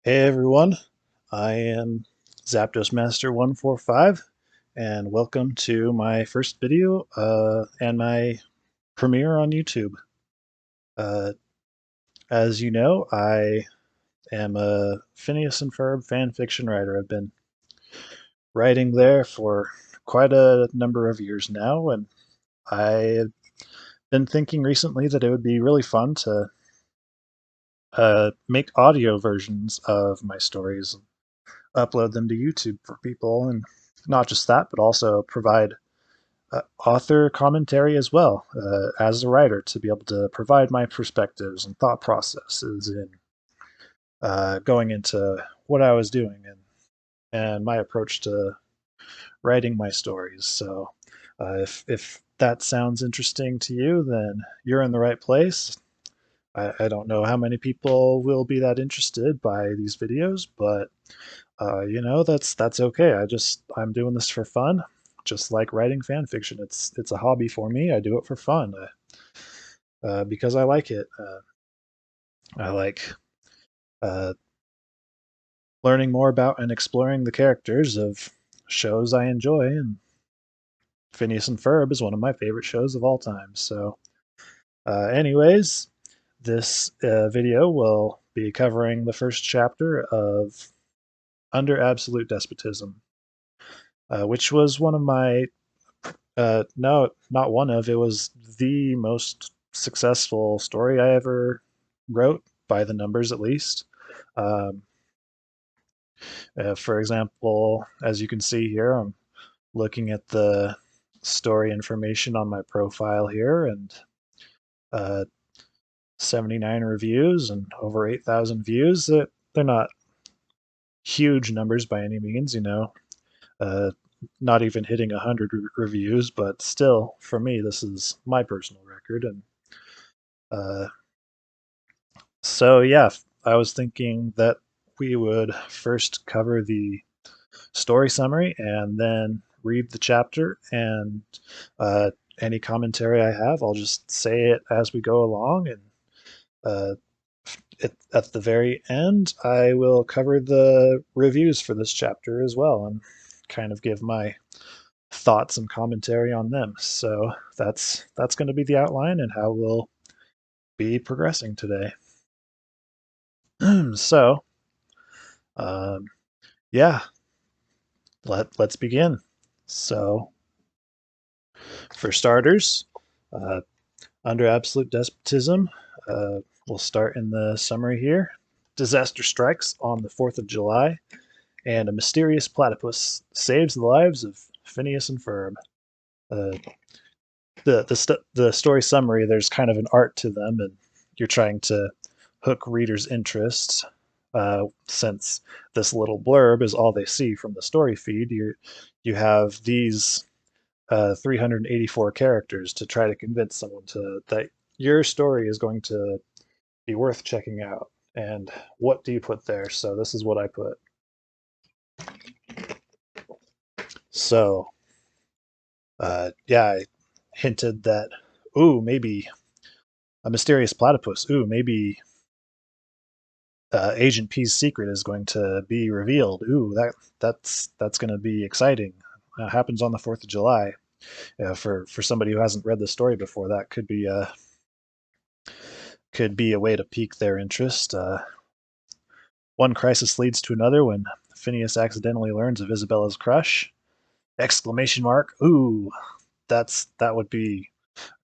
Hey everyone, I am Zapdos Master 145 and welcome to my first video and my premiere on YouTube. Uh, as you know, I am a Phineas and Ferb fan fiction writer. I've been writing there for quite a number of years now, and I've been thinking recently that it would be really fun to make audio versions of my stories, upload them to YouTube for people, and not just that, but also provide author commentary as well as a writer to be able to provide my perspectives and thought processes in going into what I was doing and my approach to writing my stories. So if that sounds interesting to you, then you're in the right place. I don't know how many people will be that interested by these videos, but that's okay. I'm doing this for fun, just like writing fan fiction. It's a hobby for me. I do it for fun because I like it. I like uh, learning more about and exploring the characters of shows I enjoy, and Phineas and Ferb is one of my favorite shows of all time. So, anyways, this video will be covering the first chapter of Under Absolute Despotism, which was one of my no, not one of. It was the most successful story I ever wrote, by the numbers at least. Um, for example, as you can see here, I'm looking at the story information on my profile here, and uh, 79 reviews and over 8,000 views. They're not huge numbers by any means, uh, not even hitting 100 reviews, but still, for me, this is my personal record. And uh, so, yeah, I was thinking that we would first cover the story summary and then read the chapter, and uh, any commentary I have, I'll just say it as we go along. And uh, at the very end, I will cover the reviews for this chapter as well and kind of give my thoughts and commentary on them. So that's going to be the outline and how we'll be progressing today. So, um, yeah, let's begin. So, for starters, uh, under absolute despotism, uh, we'll start in the summary here. Disaster strikes on the 4th of July, and a mysterious platypus saves the lives of Phineas and Ferb. Uh, the story summary, there's kind of an art to them, and you're trying to hook readers' interest. Since this little blurb is all they see from the story feed, you have these 384 characters to try to convince someone to that your story is going to be worth checking out. And what do you put there? So this is what I put. So yeah, I hinted that, ooh, maybe a mysterious platypus. Ooh, maybe Agent P's secret is going to be revealed. Ooh, that's going to be exciting. Happens on the 4th of July. For somebody who hasn't read the story before, that could be a way to pique their interest. One crisis leads to another when Phineas accidentally learns of Isabella's crush. Exclamation mark. Ooh, that would be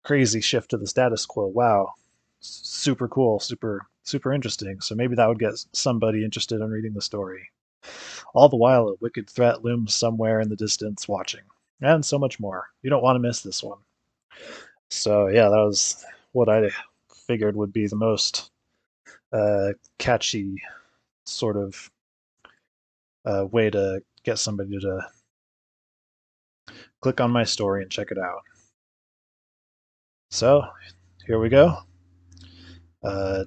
crazy shift to the status quo. Wow. Super cool, super interesting. So maybe that would get somebody interested in reading the story. All the while, a wicked threat looms somewhere in the distance watching. And so much more. You don't want to miss this one. So yeah, that was what I figured would be the most catchy sort of way to get somebody to click on my story and check it out. So here we go. Uh,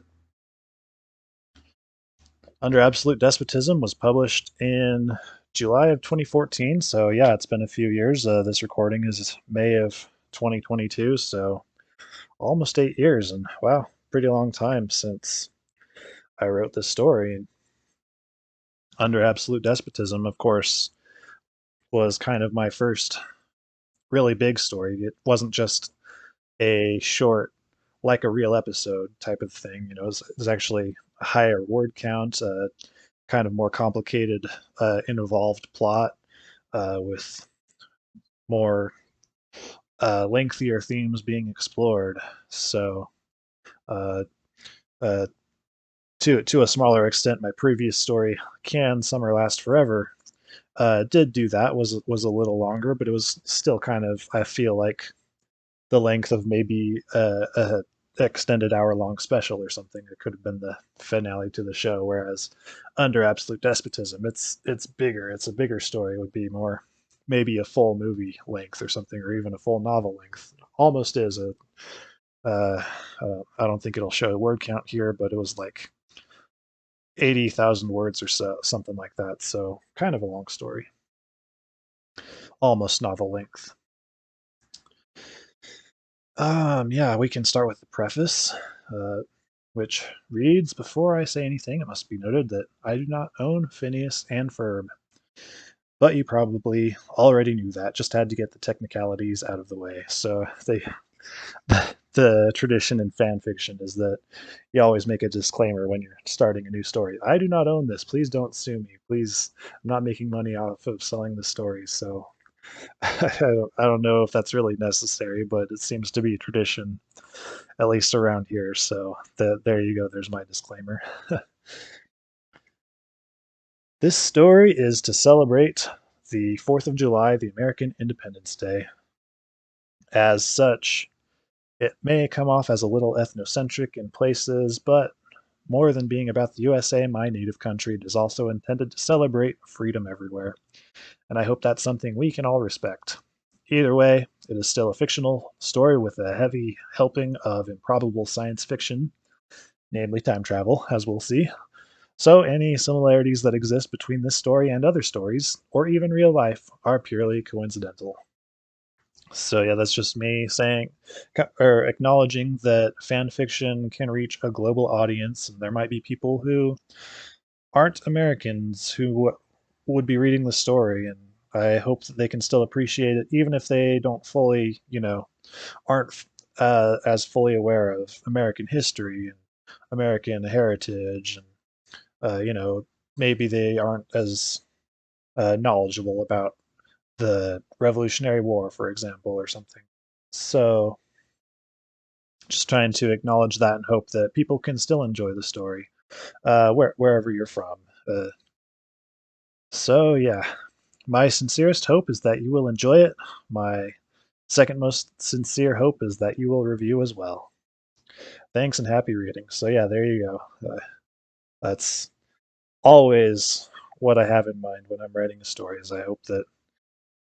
Under Absolute Despotism was published in July of 2014. So yeah, it's been a few years. This recording is May of 2022. So almost 8 years. And wow, pretty long time since I wrote this story. Under Absolute Despotism, of course, was kind of my first really big story. It wasn't just a short, like a real episode type of thing. It was actually a higher word count, kind of more complicated, involved plot with more lengthier themes being explored. So, uh, uh, to a smaller extent, my previous story, "Can Summer Last Forever," did do that. Was a little longer, but it was still kind of, I feel like, the length of maybe a extended hour-long special or something. It could have been the finale to the show. Whereas Under Absolute Despotism, it's bigger. It's a bigger story. It would be more maybe a full movie length or something, or even a full novel length. Almost is a. I don't think it'll show a word count here, but it was like 80,000 words or so, something like that. So kind of a long story, almost novel length. Yeah, we can start with the preface, uh, which reads, "Before I say anything, it must be noted that I do not own Phineas and Ferb." But you probably already knew that, just had to get the technicalities out of the way. So the tradition in fan fiction is that you always make a disclaimer when you're starting a new story. "I do not own this. Please don't sue me. Please, I'm not making money off of selling the story." So I don't know if that's really necessary, but it seems to be tradition, at least around here. So there you go. There's my disclaimer. This story is to celebrate the 4th of July, the American Independence Day. As such, it may come off as a little ethnocentric in places, but more than being about the USA, my native country, it is also intended to celebrate freedom everywhere. And I hope that's something we can all respect. Either way, it is still a fictional story with a heavy helping of improbable science fiction, namely time travel, as we'll see. So, any similarities that exist between this story and other stories, or even real life, are purely coincidental. So, yeah, that's just me saying or acknowledging that fan fiction can reach a global audience, and there might be people who aren't Americans who would be reading the story, and I hope that they can still appreciate it, even if they don't fully, aren't as fully aware of American history and American heritage, and maybe they aren't as knowledgeable about the Revolutionary War, for example, or something. So, just trying to acknowledge that and hope that people can still enjoy the story, wherever you're from. So, yeah, my sincerest hope is that you will enjoy it. My second most sincere hope is that you will review as well. Thanks and happy reading. So, yeah, there you go. That's always what I have in mind when I'm writing a story. Is I hope that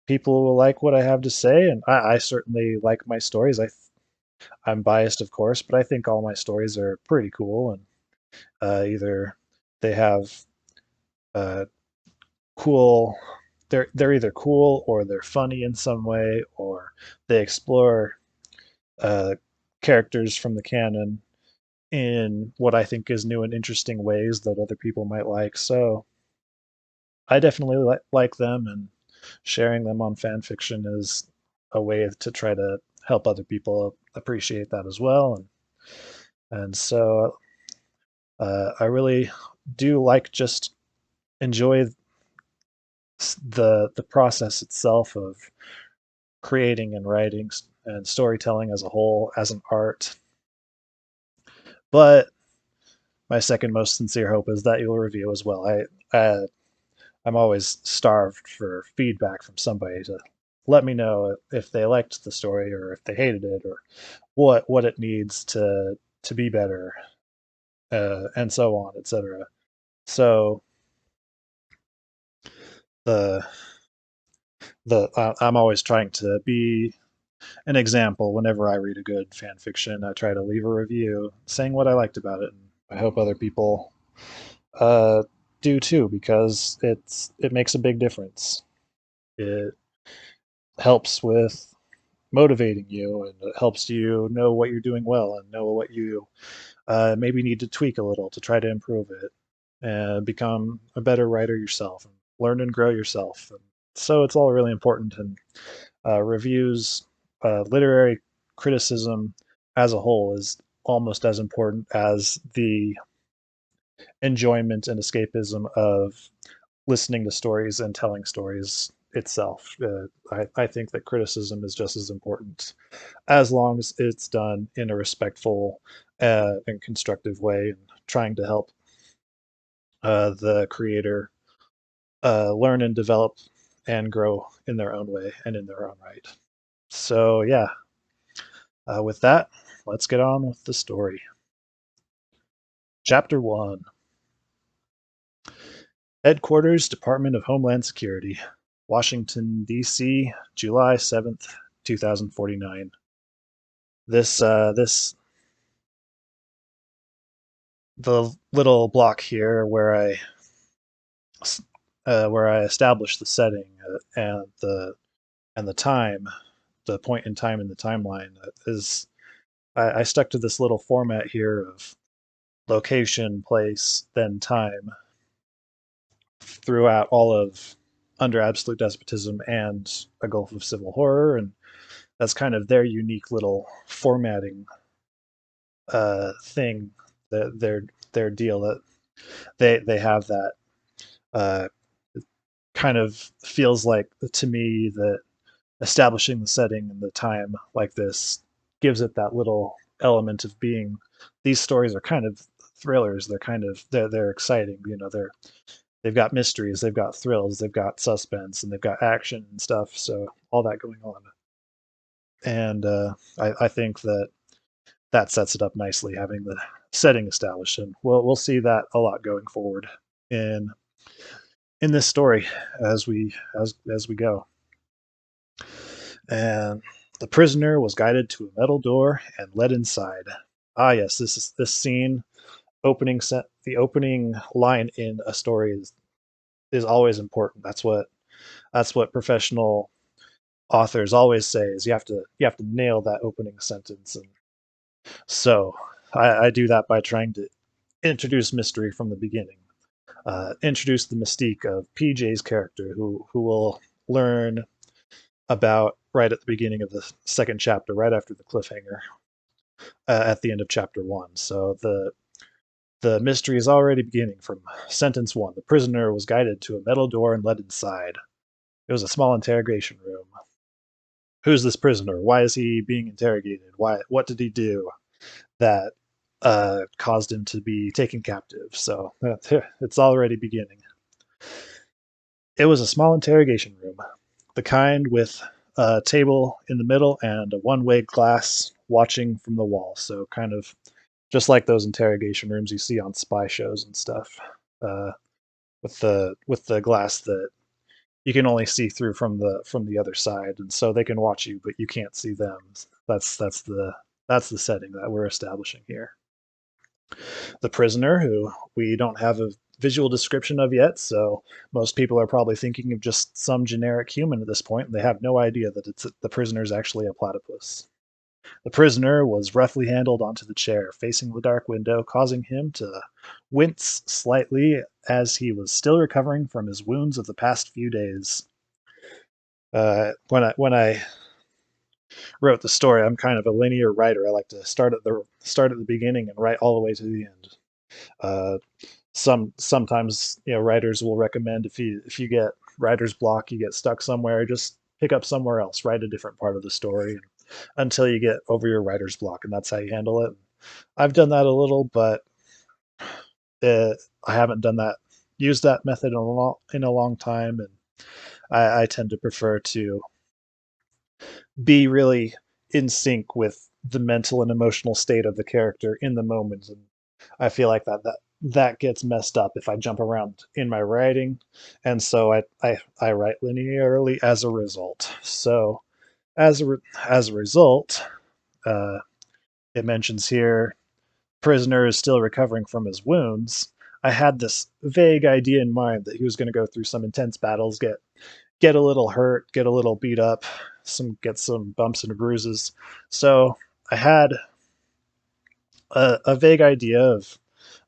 people will like what I have to say, and I certainly like my stories. I'm biased, of course, but I think all my stories are pretty cool, and either they have uh, cool. They're either cool or they're funny in some way, or they explore uh, characters from the canon in what I think is new and interesting ways that other people might like. So I definitely like them, and sharing them on fan fiction is a way to try to help other people appreciate that as well. And so I really do like just enjoy the process itself of creating and writing and storytelling as a whole as an art. But my second most sincere hope is that you'll review as well. I'm always starved for feedback from somebody to let me know if they liked the story or if they hated it, or what it needs to be better, and so on, etc. So the I'm always trying to be an example whenever I read a good fan fiction. I try to leave a review saying what I liked about it, and I hope other people uh, do too, because it makes a big difference. It helps with motivating you, and it helps you know what you're doing well and know what you maybe need to tweak a little to try to improve it. and become a better writer yourself and learn and grow yourself. And so it's all really important. And reviews, literary criticism as a whole is almost as important as the enjoyment and escapism of listening to stories and telling stories itself. I think that criticism is just as important as long as it's done in a respectful and constructive way and trying to help the creator learn and develop and grow in their own way and in their own right. So, yeah, with that, let's get on with the story. Chapter 1. Headquarters, Department of Homeland Security, Washington, D.C., July 7th, 2049. The little block here where I established the setting and the time, the point in time in the timeline is I stuck to this little format here of location, place, then time throughout all of Under Absolute Despotism and A Gulf of Civil Horror, and that's kind of their unique little formatting thing, their deal that they have that uh, kind of feels like to me that establishing the setting and the time like this gives it that little element of being. These stories are kind of thrillers. They're exciting. You know, they've got mysteries, they've got thrills, they've got suspense, and they've got action and stuff. So all that going on, and I think that that sets it up nicely, having the setting established, and we'll see that a lot going forward in this story as we go. And the prisoner was guided to a metal door and led inside. Ah, yes, this scene opening set. The opening line in a story is always important. That's what professional authors always say is you have to nail that opening sentence. And so I do that by trying to introduce mystery from the beginning. Introduce the mystique of PJ's character, who will learn about right at the beginning of the second chapter, right after the cliffhanger at the end of chapter 1. So the mystery is already beginning from sentence 1. The prisoner was guided to a metal door and led inside. It was a small interrogation room. Who's this prisoner? Why is he being interrogated? What did he do that caused him to be taken captive? So it's already beginning. It was a small interrogation room, the kind with a table in the middle and a one-way glass watching from the wall. So kind of just like those interrogation rooms you see on spy shows and stuff, uh, with the glass that you can only see through from the other side, and so they can watch you, but you can't see them. That's the setting that we're establishing here. The prisoner, who we don't have a visual description of yet, so most people are probably thinking of just some generic human at this point, and they have no idea that the prisoner is actually a platypus. The prisoner was roughly handled onto the chair, facing the dark window, causing him to wince slightly as he was still recovering from his wounds of the past few days. When I wrote the story, I'm kind of a linear writer. I like to start at the beginning and write all the way to the end. Uh, sometimes writers will recommend if you get writer's block, you get stuck somewhere, just pick up somewhere else, write a different part of the story until you get over your writer's block, and that's how you handle it. I've done that a little, but I haven't done that, used that method in a long time, and I tend to prefer to be really in sync with the mental and emotional state of the character in the moment. And I feel like that gets messed up if I jump around in my writing, and so I write linearly as a result. So as a result, uh, it mentions here prisoner is still recovering from his wounds. I had this vague idea in mind that he was going to go through some intense battles, get a little hurt, get a little beat up, get some bumps and bruises. So I had a vague idea of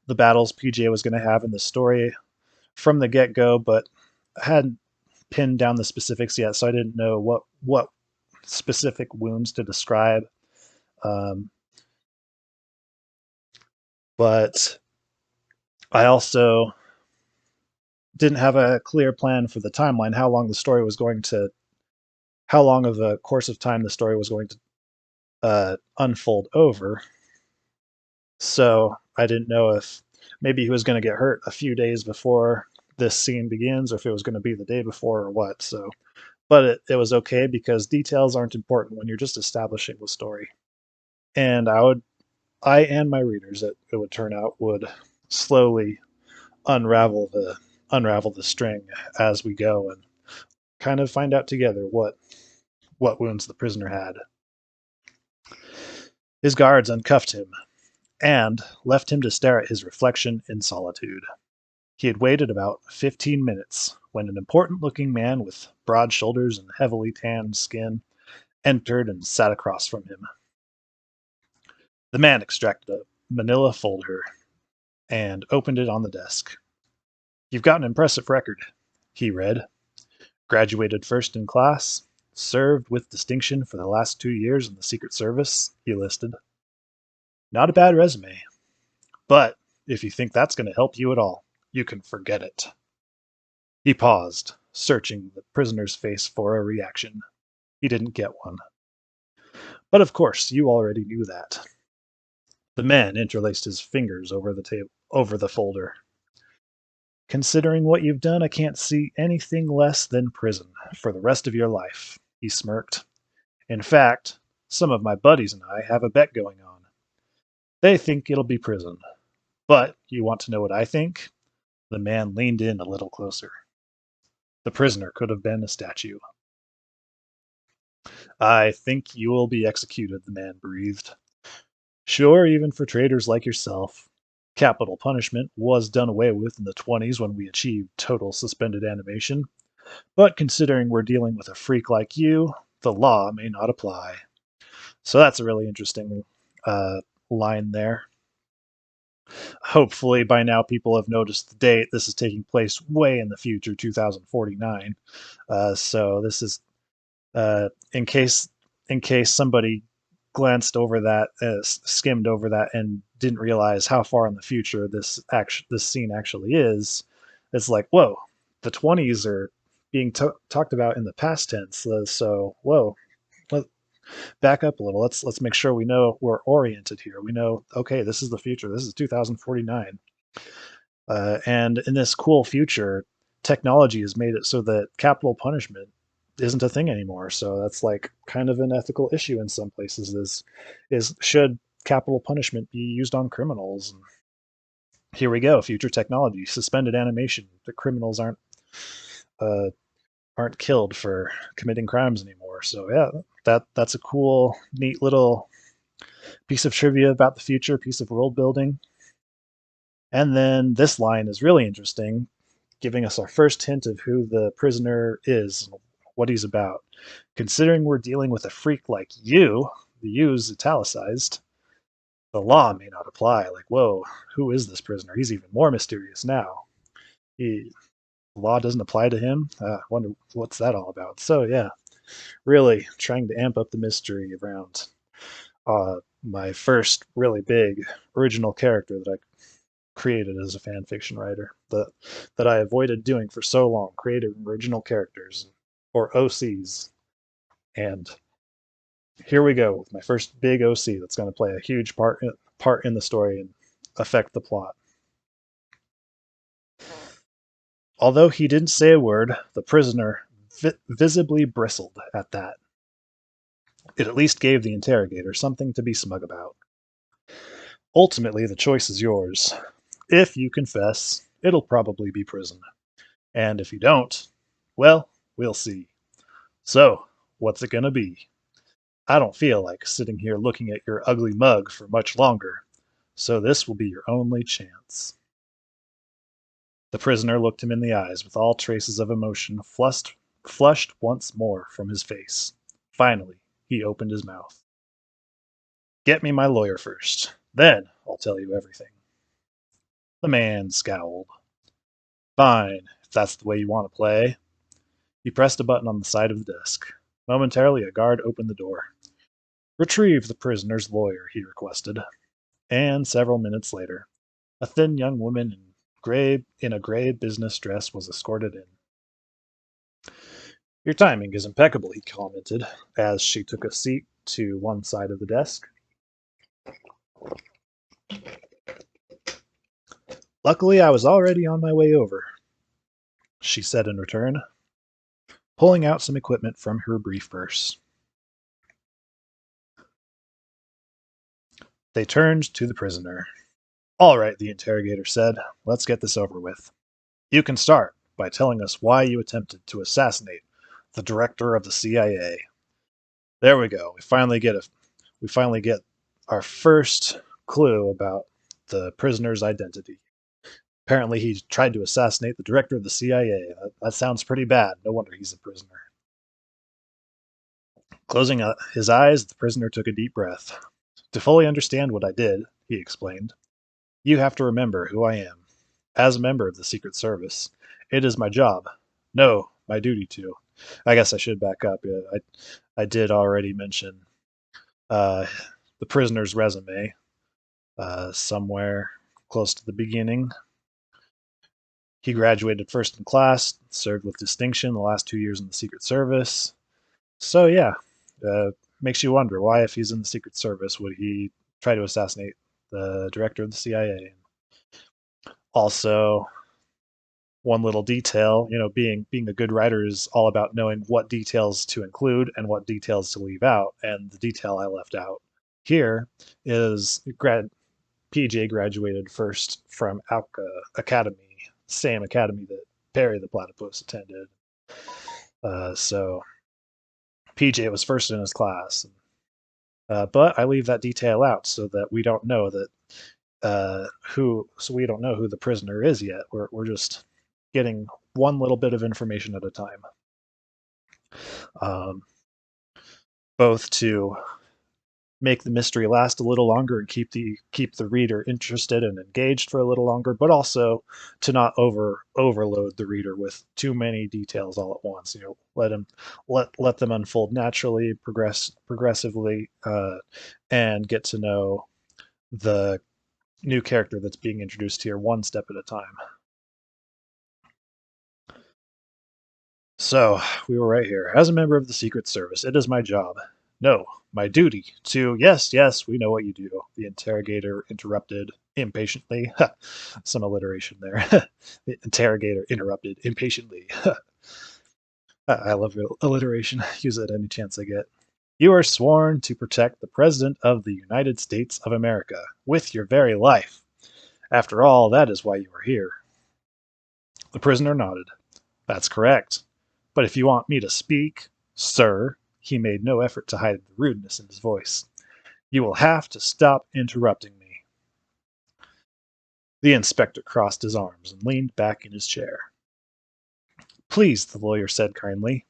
the battles PJ was going to have in the story from the get go, but I hadn't pinned down the specifics yet, so I didn't know what specific wounds to describe. Um, but I also didn't have a clear plan for the timeline, how long of a course of time the story was going to unfold over. So I didn't know if maybe he was going to get hurt a few days before this scene begins, or if it was going to be the day before, or what. So, but it was okay because details aren't important when you're just establishing the story. And I and my readers, it would turn out, would slowly unravel the string as we go and kind of find out together what wounds the prisoner had. His guards uncuffed him and left him to stare at his reflection in solitude. He had waited about 15 minutes when an important looking man with broad shoulders and heavily tanned skin entered and sat across from him. The man extracted a manila folder and opened it on the desk. "You've got an impressive record," he read. "Graduated first in class, served with distinction for the last 2 years in the Secret Service," he listed. "Not a bad resume. But if you think that's going to help you at all, you can forget it." He paused, searching the prisoner's face for a reaction. He didn't get one. "But of course, you already knew that." The man interlaced his fingers over the folder. "Considering what you've done, I can't see anything less than prison for the rest of your life," he smirked. "In fact, some of my buddies and I have a bet going on. They think it'll be prison. But you want to know what I think?" The man leaned in a little closer. The prisoner could have been a statue. "I think you will be executed," the man breathed. "Sure, even for traitors like yourself. Capital punishment was done away with in the 20s when we achieved total suspended animation. But considering we're dealing with a freak like you, the law may not apply." So that's a really interesting uh, line there. Hopefully, by now, people have noticed the date. This is taking place way in the future, 2049. So this is in case somebody glanced over that, skimmed over that, and didn't realize how far in the future this scene actually is. It's like, whoa, the 20s are being talked about in the past tense. So whoa, let back up a little. Let's make sure we know we're oriented here. We know, okay, this is the future. This is 2049. And in this cool future, technology has made it so that capital punishment isn't a thing anymore. So that's like kind of an ethical issue in some places. Is should capital punishment be used on criminals? And here we go, future technology, suspended animation. The criminals uh, aren't killed for committing crimes anymore. So yeah, that's a cool, neat little piece of trivia about the future, piece of world building. And then this line is really interesting, giving us our first hint of who the prisoner is, what he's about. "Considering we're dealing with a freak like you," the "you's" italicized, "the law may not apply." Like, whoa, who is this prisoner? He's even more mysterious now. The law doesn't apply to him? I wonder what's that all about. So, yeah, really trying to amp up the mystery around my first really big original character that I created as a fan fiction writer that I avoided doing for so long, creating original characters or OCs. And here we go with my first big OC that's going to play a huge part in the story and affect the plot. Although he didn't say a word, the prisoner visibly bristled at that. It at least gave the interrogator something to be smug about. "Ultimately, the choice is yours. If you confess, it'll probably be prison. And if you don't, well, we'll see. So, what's it gonna be? I don't feel like sitting here looking at your ugly mug for much longer, so this will be your only chance." The prisoner looked him in the eyes with all traces of emotion flushed once more from his face. Finally, he opened his mouth. "Get me my lawyer first. Then I'll tell you everything." The man scowled. Fine, if that's the way you want to play. He pressed a button on the side of the desk. Momentarily, a guard opened the door. Retrieve the prisoner's lawyer, he requested. And several minutes later, a thin young woman in a gray business dress was escorted in. Your timing is impeccable, he commented, as she took a seat to one side of the desk. Luckily, I was already on my way over, she said in return, pulling out some equipment from her brief purse. They turned to the prisoner. All right, the interrogator said. Let's get this over with. You can start by telling us why you attempted to assassinate the director of the CIA. There we go. We finally get our first clue about the prisoner's identity. Apparently, he tried to assassinate the director of the CIA. That sounds pretty bad. No wonder he's a prisoner. Closing his eyes, the prisoner took a deep breath. To fully understand what I did, he explained, you have to remember who I am. As a member of the Secret Service, it is my job, no, my duty to. I guess I should back up. I did already mention uh, the prisoner's resume somewhere close to the beginning. He graduated first in class, served with distinction the last 2 years in the Secret Service. So yeah, makes you wonder why, if he's in the Secret Service, would he try to assassinate the director of the CIA? Also, one little detail, being a good writer is all about knowing what details to include and what details to leave out. And the detail I left out here is PJ graduated first from Alka Academy, same academy that Perry the Platypus attended. So PJ was first in his class. But I leave that detail out so that we don't know we don't know who the prisoner is yet. We're just getting one little bit of information at a time. Both to make the mystery last a little longer and keep the reader interested and engaged for a little longer, but also to not overload the reader with too many details all at once. Let them unfold naturally, progressively, and get to know the new character that's being introduced here one step at a time. So, we were right here. As a member of the Secret Service, it is my job, no, my duty, to. Yes, we know what you do, the interrogator interrupted impatiently. Some alliteration there. The interrogator interrupted impatiently. I love alliteration. Use it any chance I get. You are sworn to protect the President of the United States of America with your very life. After all, that is why you are here. The prisoner nodded. That's correct. But if you want me to speak, sir, he made no effort to hide the rudeness in his voice, you will have to stop interrupting me. The inspector crossed his arms and leaned back in his chair. Please, the lawyer said kindly,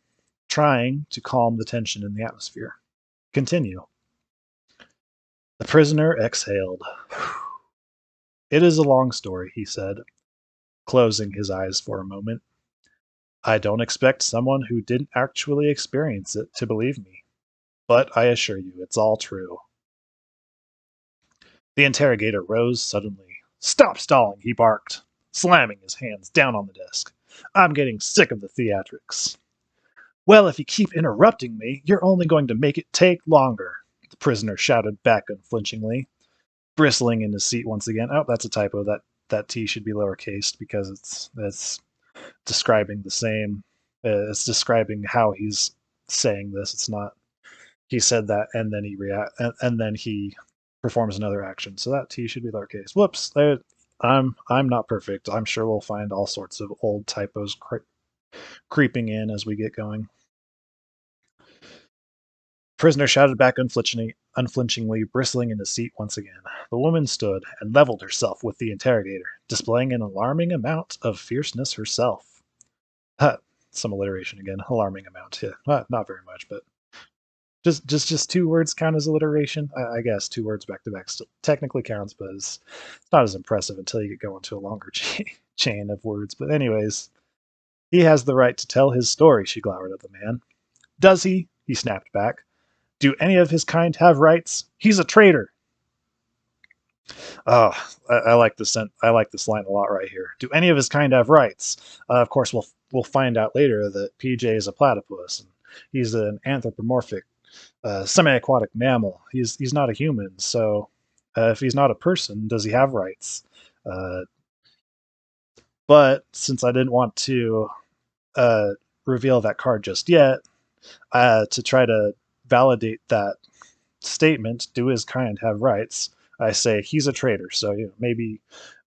trying to calm the tension in the atmosphere. Continue. The prisoner exhaled. It is a long story, he said, closing his eyes for a moment. I don't expect someone who didn't actually experience it to believe me, but I assure you it's all true. The interrogator rose suddenly. Stop stalling, he barked, slamming his hands down on the desk. I'm getting sick of the theatrics. Well, if you keep interrupting me, you're only going to make it take longer, the prisoner shouted back unflinchingly, bristling in his seat once again. Oh, that's a typo. That T should be lowercase because it's describing the same. It's describing how he's saying this. It's not. He said that, and then and then he performs another action. So that T should be lowercase. Whoops. I'm not perfect. I'm sure we'll find all sorts of old typos creeping in as we get going. Prisoner shouted back unflinchingly, bristling in his seat once again. The woman stood and leveled herself with the interrogator, displaying an alarming amount of fierceness herself. Some alliteration again. Alarming amount. Not very much, but Just two words count as alliteration. I guess two words back to back still technically counts, but it's not as impressive until you get going to a longer chain of words. But anyways, he has the right to tell his story. She glowered at the man. Does he? He snapped back. Do any of his kind have rights? He's a traitor. Oh, I like this. I like this line a lot right here. Do any of his kind have rights? Of course, we'll find out later that PJ is a platypus. And he's an anthropomorphic, semi-aquatic mammal. He's not a human. So, if he's not a person, does he have rights? Uh, but since I didn't want to uh, reveal that card just yet, to try to validate that statement, do his kind have rights? I say he's a traitor. So maybe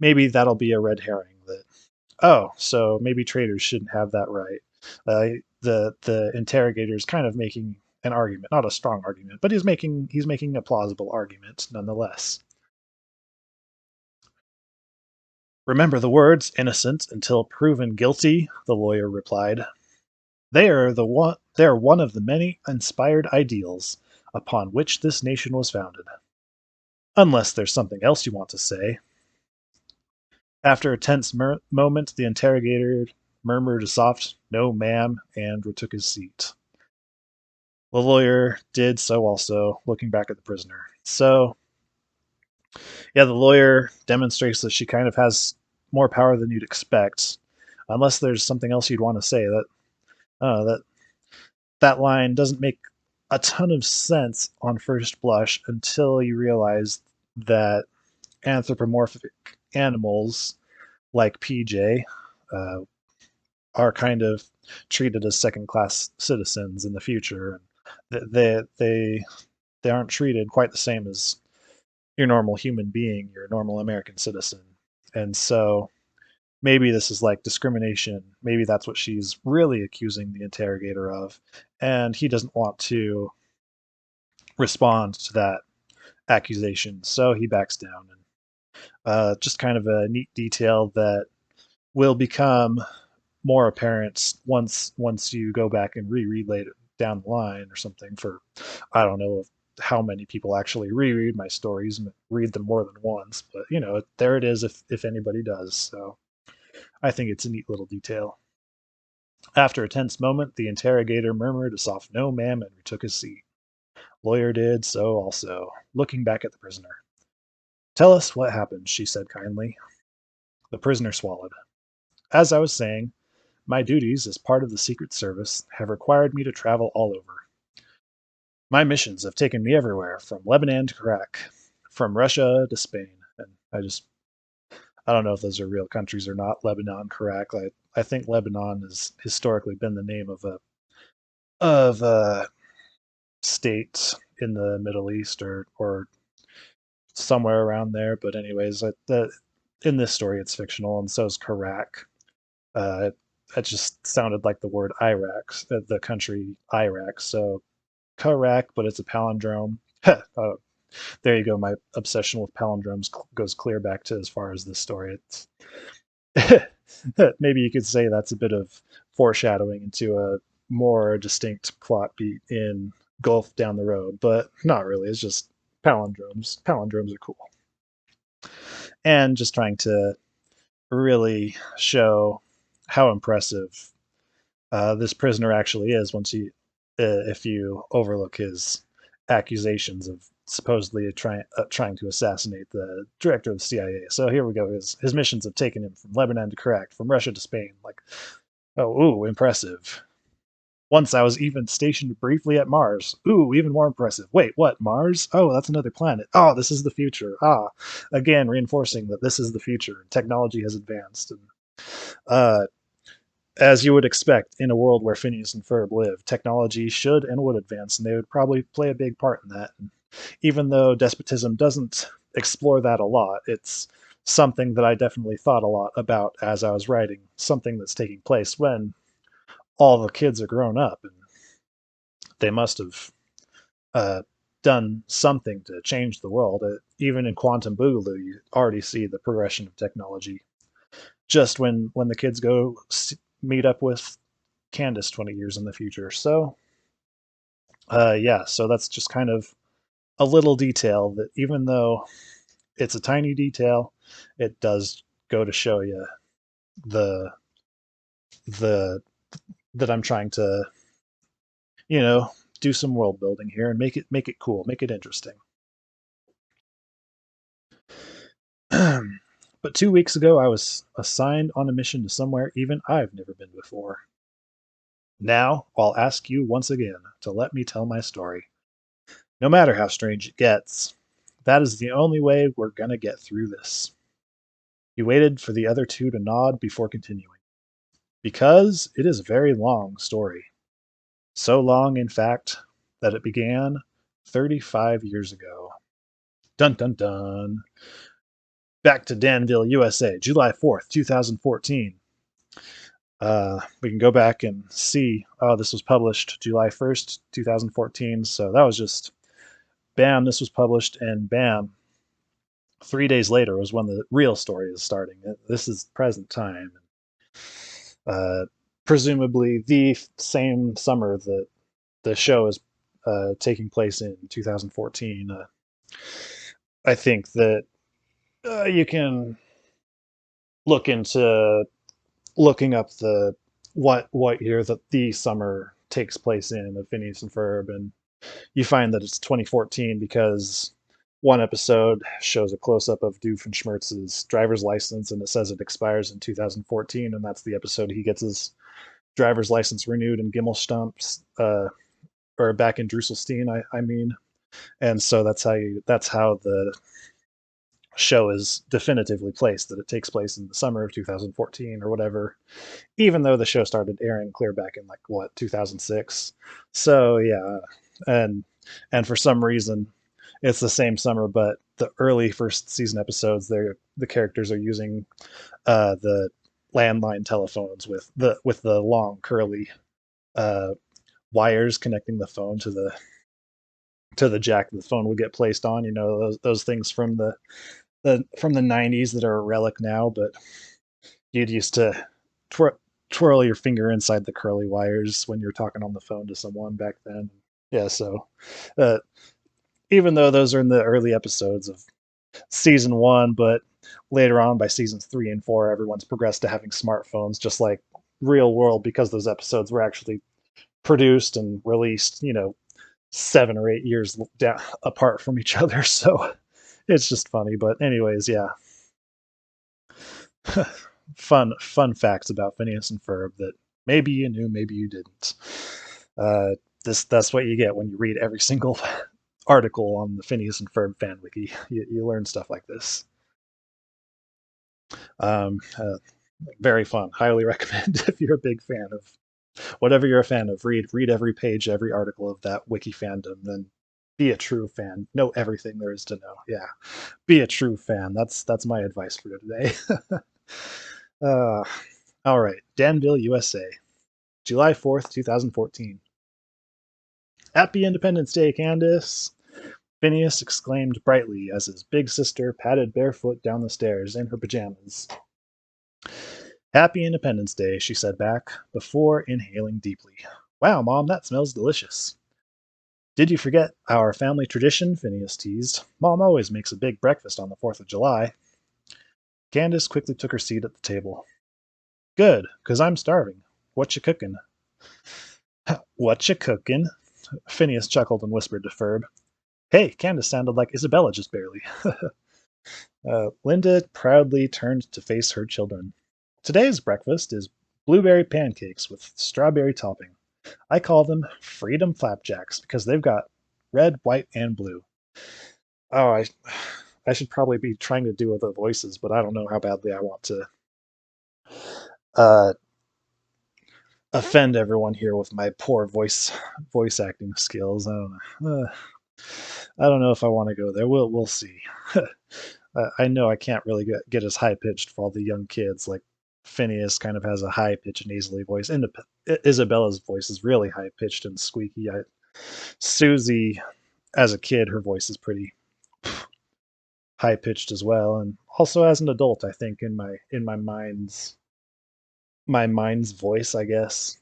that'll be a red herring that so maybe traitors shouldn't have that right. The interrogator is kind of making an argument, not a strong argument, but he's making a plausible argument nonetheless. Remember the words innocent until proven guilty, the lawyer replied. They are one of the many inspired ideals upon which this nation was founded. Unless there's something else you want to say. After a tense moment, the interrogator murmured a soft, "No, ma'am," and retook his seat. The lawyer did so also, looking back at the prisoner. So, yeah, the lawyer demonstrates that she kind of has more power than you'd expect. Unless there's something else you'd want to say, that line doesn't make a ton of sense on first blush until you realize that anthropomorphic animals like PJ uh, are kind of treated as second class citizens in the future. They aren't treated quite the same as your normal human being, your normal American citizen. And so maybe this is like discrimination. Maybe that's what she's really accusing the interrogator of. And he doesn't want to respond to that accusation. So he backs down. And just kind of a neat detail that will become more apparent once you go back and reread later down the line or something. For I don't know how many people actually reread my stories and read them more than once, but there it is if anybody does. So I think it's a neat little detail. After a tense moment, the interrogator murmured a soft "No, ma'am," and retook his seat. Lawyer did so also, looking back at the prisoner. Tell us what happened, she said kindly. The prisoner swallowed. As I was saying, my duties as part of the Secret Service have required me to travel all over. My missions have taken me everywhere, from Lebanon to Iraq, from Russia to Spain. And I don't know if those are real countries or not, Lebanon, Iraq. I think Lebanon has historically been the name of a state in the Middle East or somewhere around there. But anyways, in this story, it's fictional, and so is Iraq. Uh, it just sounded like the word Iraq, the country Iraq. So Iraq, but it's a palindrome. There you go. My obsession with palindromes goes clear back to as far as this story. It's maybe you could say that's a bit of foreshadowing into a more distinct plot beat in Gulf down the road, but not really. It's just palindromes. Palindromes are cool. And just trying to really show how impressive this prisoner actually is if you overlook his accusations of supposedly trying to assassinate the director of the CIA. So here we go. His missions have taken him from Lebanon to Iraq, from Russia to Spain. Like, oh, ooh, impressive. Once I was even stationed briefly at Mars. Ooh, even more impressive. Wait, what? Mars? Oh, that's another planet. Oh, this is the future. Again, reinforcing that this is the future. Technology has advanced, and uh, as you would expect in a world where Phineas and Ferb live, technology should and would advance, and they would probably play a big part in that. And even though despotism doesn't explore that a lot, it's something that I definitely thought a lot about as I was writing, something that's taking place when all the kids are grown up, and they must have uh, done something to change the world. Even in Quantum Boogaloo, you already see the progression of technology. Just when the kids go meet up with Candace 20 years in the future. So Yeah, so that's just kind of a little detail that even though it's a tiny detail, it does go to show you the the that I'm trying to, you know, do some world building here and make it cool, make it interesting. But 2 weeks ago, I was assigned on a mission to somewhere even I've never been before. Now, I'll ask you once again to let me tell my story, no matter how strange it gets. That is the only way we're gonna get through this. He waited for the other two to nod before continuing. Because it is a very long story. So long, in fact, that it began 35 years ago. Dun dun dun. Back to Danville, USA, July 4th, 2014. We can go back and see, oh, this was published July 1st, 2014. So that was just bam, this was published, and bam, 3 days later was when the real story is starting. This is present time. Uh, Presumably the same summer that the show is taking place in 2014. I think that you can look into looking up the what year that the summer takes place in of Phineas and Ferb, and you find that it's 2014 because one episode shows a close up of Doofenshmirtz's driver's license, and it says it expires in 2014, and that's the episode he gets his driver's license renewed in Gimmelstumps, or back in Drusselstein, I mean. And so that's how the show is definitively placed, that it takes place in the summer of 2014 or whatever, even though the show started airing clear back in like what 2006. So yeah, and and for some reason it's the same summer, but the early first season episodes, the characters are using the landline telephones with the long curly uh, wires connecting the phone to the jack the phone would get placed on. You know, those things from the 90s that are a relic now, but you'd used to twirl your finger inside the curly wires when you're talking on the phone to someone back then. Yeah, so uh, even though those are in the early episodes of season one, but later on by seasons 3 and 4, everyone's progressed to having smartphones, just like real world, because those episodes were actually produced and released, 7 or 8 years apart from each other. So it's just funny. But anyways, yeah, fun facts about Phineas and Ferb that maybe you knew, maybe you didn't. Uh, that's what you get when you read every single article on the Phineas and Ferb fan wiki. You learn stuff like this. Um, uh, Very fun. Highly recommend if you're a big fan of whatever you're a fan of. Read every page, every article of that wiki fandom. Then be a true fan. Know everything there is to know. Yeah, be a true fan. That's my advice for today. uh, all right, Danville, USA, July 4th, 2014. Happy Independence Day, Candace! Phineas exclaimed brightly as his big sister padded barefoot down the stairs in her pajamas. Happy Independence Day, she said back, before inhaling deeply. Wow, Mom, that smells delicious. Did you forget our family tradition? Phineas teased. Mom always makes a big breakfast on the 4th of July. Candace quickly took her seat at the table. Good, 'cause I'm starving. What you cookin'? What you cookin'? Phineas chuckled and whispered to Ferb. Hey, Candace sounded like Isabella just barely. Linda proudly turned to face her children. Today's breakfast is blueberry pancakes with strawberry topping. I call them Freedom Flapjacks because they've got red, white, and blue. Oh, I should probably be trying to do the voices, but I don't know how badly I want to uh, offend everyone here with my poor voice acting skills. I don't know. I don't know if I want to go there. We'll see. I know I can't really get as high pitched for all the young kids. Like Phineas kind of has a high pitched, nasally voice. And Isabella's voice is really high pitched and squeaky. Susie, as a kid, her voice is pretty high pitched as well. And also as an adult, I think in my mind's voice, I guess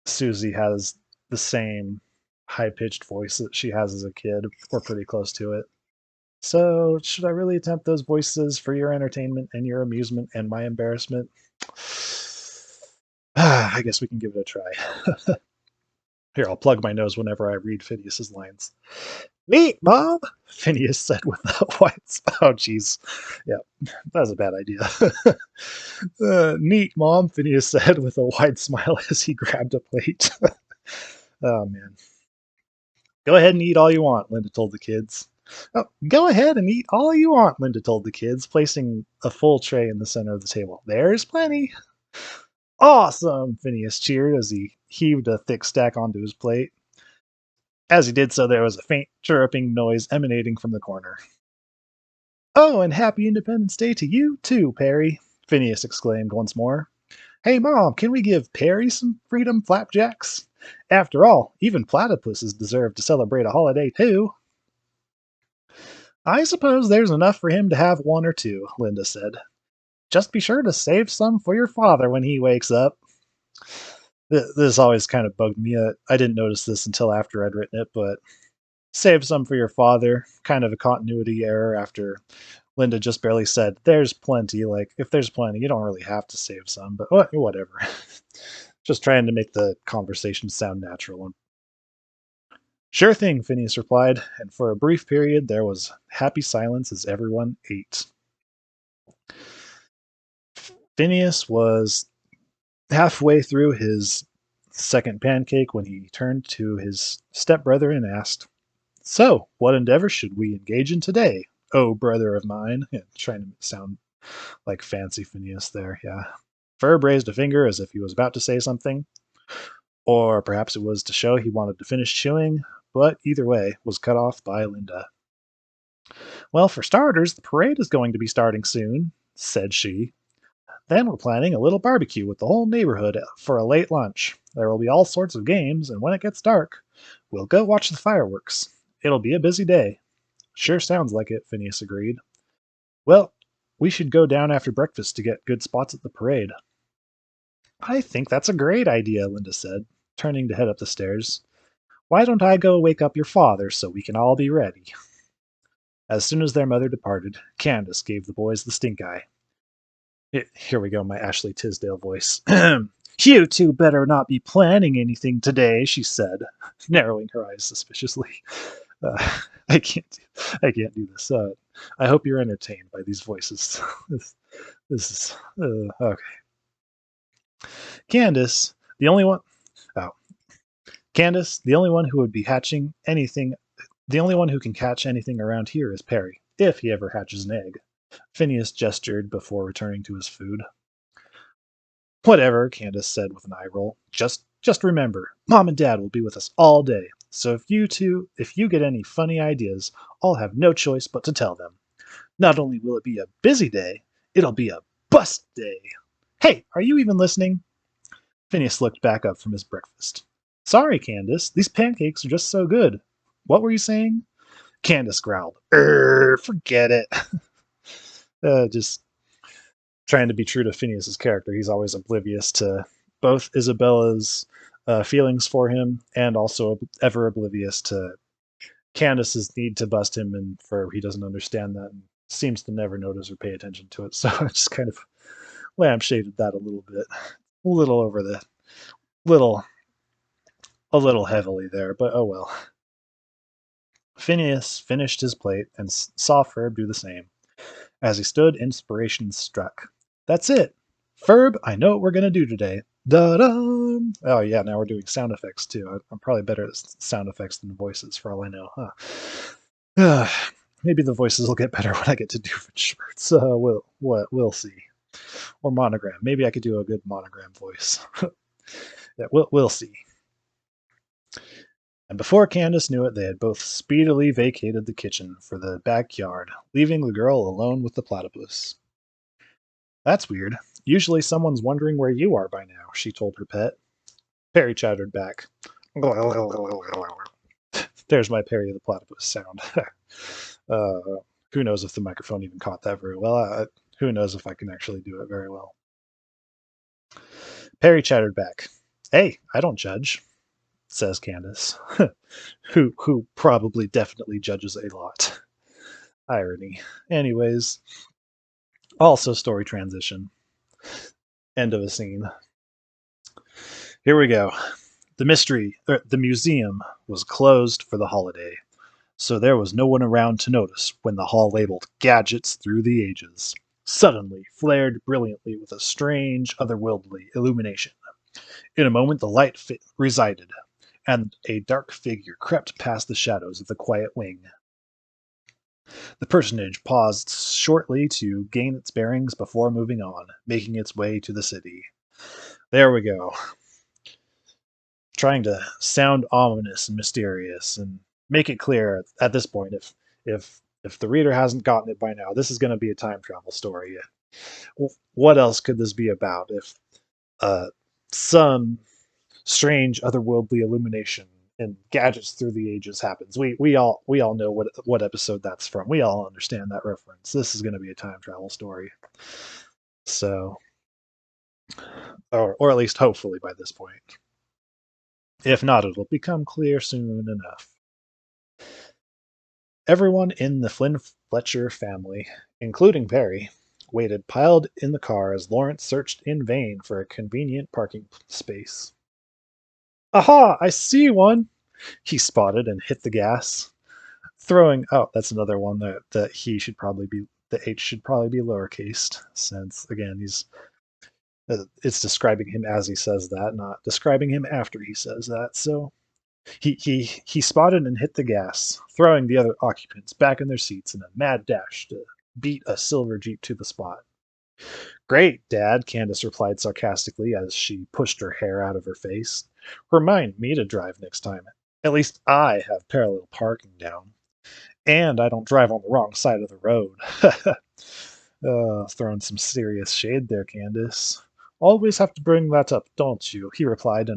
Susie has the same. high-pitched voice that she has as a kid, or pretty close to it. So, should I really attempt those voices for your entertainment and your amusement and my embarrassment? I guess we can give it a try. Here, I'll plug my nose whenever I read Phineas's lines. Neat, Mom, Phineas said with a white Oh, jeez. Yeah, that was a bad idea. Neat, Mom, Phineas said with a wide smile as he grabbed a plate. Oh, man. Go ahead and eat all you want, Linda told the kids. Oh, go ahead and eat all you want, Linda told the kids, placing a full tray in the center of the table. There's plenty. Awesome, Phineas cheered as he heaved a thick stack onto his plate. As he did so, there was a faint chirruping noise emanating from the corner. Oh, and happy Independence Day to you, too, Perry, Phineas exclaimed once more. Hey, Mom, can we give Perry some freedom flapjacks? After all, even platypuses deserve to celebrate a holiday, too. I suppose there's enough for him to have one or two, Linda said. Just be sure to save some for your father when he wakes up. This always kind of bugged me. I didn't notice this until after I'd written it, but save some for your father. Kind of a continuity error after Linda just barely said, there's plenty. Like, if there's plenty, you don't really have to save some, but whatever. Just trying to make the conversation sound natural. Sure thing, Phineas replied, and for a brief period there was happy silence as everyone ate. Phineas was halfway through his second pancake when he turned to his stepbrother and asked, So, what endeavor should we engage in today, oh brother of mine? Yeah, trying to sound like fancy Phineas there, yeah. Ferb raised a finger as if he was about to say something, or perhaps it was to show he wanted to finish chewing, but either way was cut off by Linda. Well, for starters, the parade is going to be starting soon, said she. Then we're planning a little barbecue with the whole neighborhood for a late lunch. There will be all sorts of games, and when it gets dark, we'll go watch the fireworks. It'll be a busy day. Sure sounds like it, Phineas agreed. Well, we should go down after breakfast to get good spots at the parade. I think that's a great idea, Linda said, turning to head up the stairs. Why don't I go wake up your father so we can all be ready? As soon as their mother departed, Candace gave the boys the stink eye. Here we go, my Ashley Tisdale voice. You two better not be planning anything today, she said, narrowing her eyes suspiciously. Uh, I can't do this. I hope you're entertained by these voices. This is okay. Candace, the only one. Oh, Candace, the only one who would be hatching anything. The only one who can catch anything around here is Perry, if he ever hatches an egg. Phineas gestured before returning to his food. Whatever, Candace said with an eye roll. Just remember, Mom and Dad will be with us all day. So if you get any funny ideas, I'll have no choice but to tell them. Not only will it be a busy day, it'll be a bust day. Hey, are you even listening? Phineas looked back up from his breakfast. Sorry, Candace, these pancakes are just so good. What were you saying? Candace growled. Forget it. Just trying to be true to Phineas's character. He's always oblivious to both Isabella's feelings for him and also ever oblivious to Candace's need to bust him, and for he doesn't understand that and seems to never notice or pay attention to it. So I just kind of lampshaded that a little bit, a little over the little, a little heavily there, but oh well. Phineas finished his plate and saw Ferb do the same. As he stood, inspiration struck. That's it. Ferb, I know what we're going to do today. Da-da! Oh, yeah, now we're doing sound effects, too. I'm probably better at sound effects than voices, for all I know. Maybe the voices will get better when I get to Doofenshmirtz. We'll see. Or Monogram. Maybe I could do a good Monogram voice. Yeah, we'll see. And before Candace knew it, they had both speedily vacated the kitchen for the backyard, leaving the girl alone with the platypus. That's weird. Usually someone's wondering where you are by now, she told her pet. Perry chattered back. There's my Perry the Platypus sound. Who knows if the microphone even caught that very well. Who knows if I can actually do it very well. Perry chattered back. Hey, I don't judge. says Candace, who probably definitely judges a lot. Irony. Anyways, also story transition. End of a scene. Here we go. The museum was closed for the holiday, so there was no one around to notice when the hall labeled Gadgets Through the Ages suddenly flared brilliantly with a strange, otherworldly illumination. In a moment, the light resided, and a dark figure crept past the shadows of the quiet wing. The personage paused shortly to gain its bearings before moving on, making its way to the city. There we go. Trying to sound ominous and mysterious and make it clear at this point, if the reader hasn't gotten it by now, this is going to be a time travel story. What else could this be about if some strange otherworldly illumination and Gadgets Through the Ages happens? We all know what episode that's from. We all understand that reference. This is going to be a time travel story. So, or at least hopefully by this point. If not, it'll become clear soon enough. Everyone in the Flynn Fletcher family, including Perry, waited piled in the car as Lawrence searched in vain for a convenient parking space. Aha! I see one! He spotted and hit the gas. That's another one that he should probably be, the H should probably be lowercased, since, again, it's describing him as he says that, not describing him after he says that, so he spotted and hit the gas, throwing the other occupants back in their seats in a mad dash to beat a silver Jeep to the spot. Great, Dad, Candace replied sarcastically as she pushed her hair out of her face. Remind me to drive next time. At least I have parallel parking down. And I don't drive on the wrong side of the road. Throwing some serious shade there, Candace. Always have to bring that up, don't you? He replied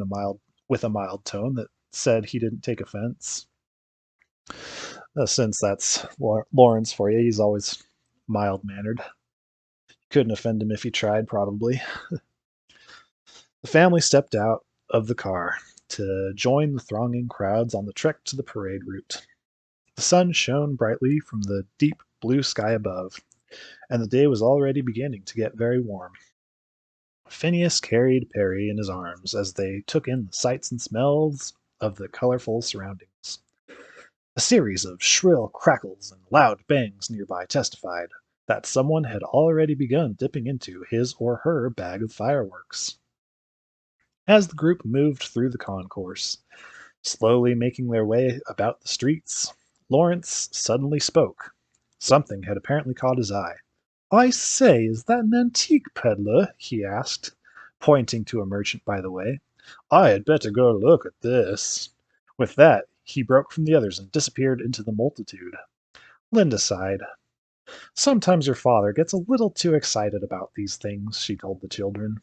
with a mild tone that said he didn't take offense. Since that's Lawrence for you, he's always mild-mannered. Couldn't offend him if he tried, probably. The family stepped out of the car to join the thronging crowds on the trek to the parade route. The sun shone brightly from the deep blue sky above, and the day was already beginning to get very warm. Phineas carried Perry in his arms as they took in the sights and smells of the colorful surroundings. A series of shrill crackles and loud bangs nearby testified that someone had already begun dipping into his or her bag of fireworks. As the group moved through the concourse, slowly making their way about the streets, Lawrence suddenly spoke. Something had apparently caught his eye. I say, is that an antique peddler? He asked, pointing to a merchant by the way. I had better go look at this. With that, he broke from the others and disappeared into the multitude. Linda sighed. Sometimes your father gets a little too excited about these things, she told the children.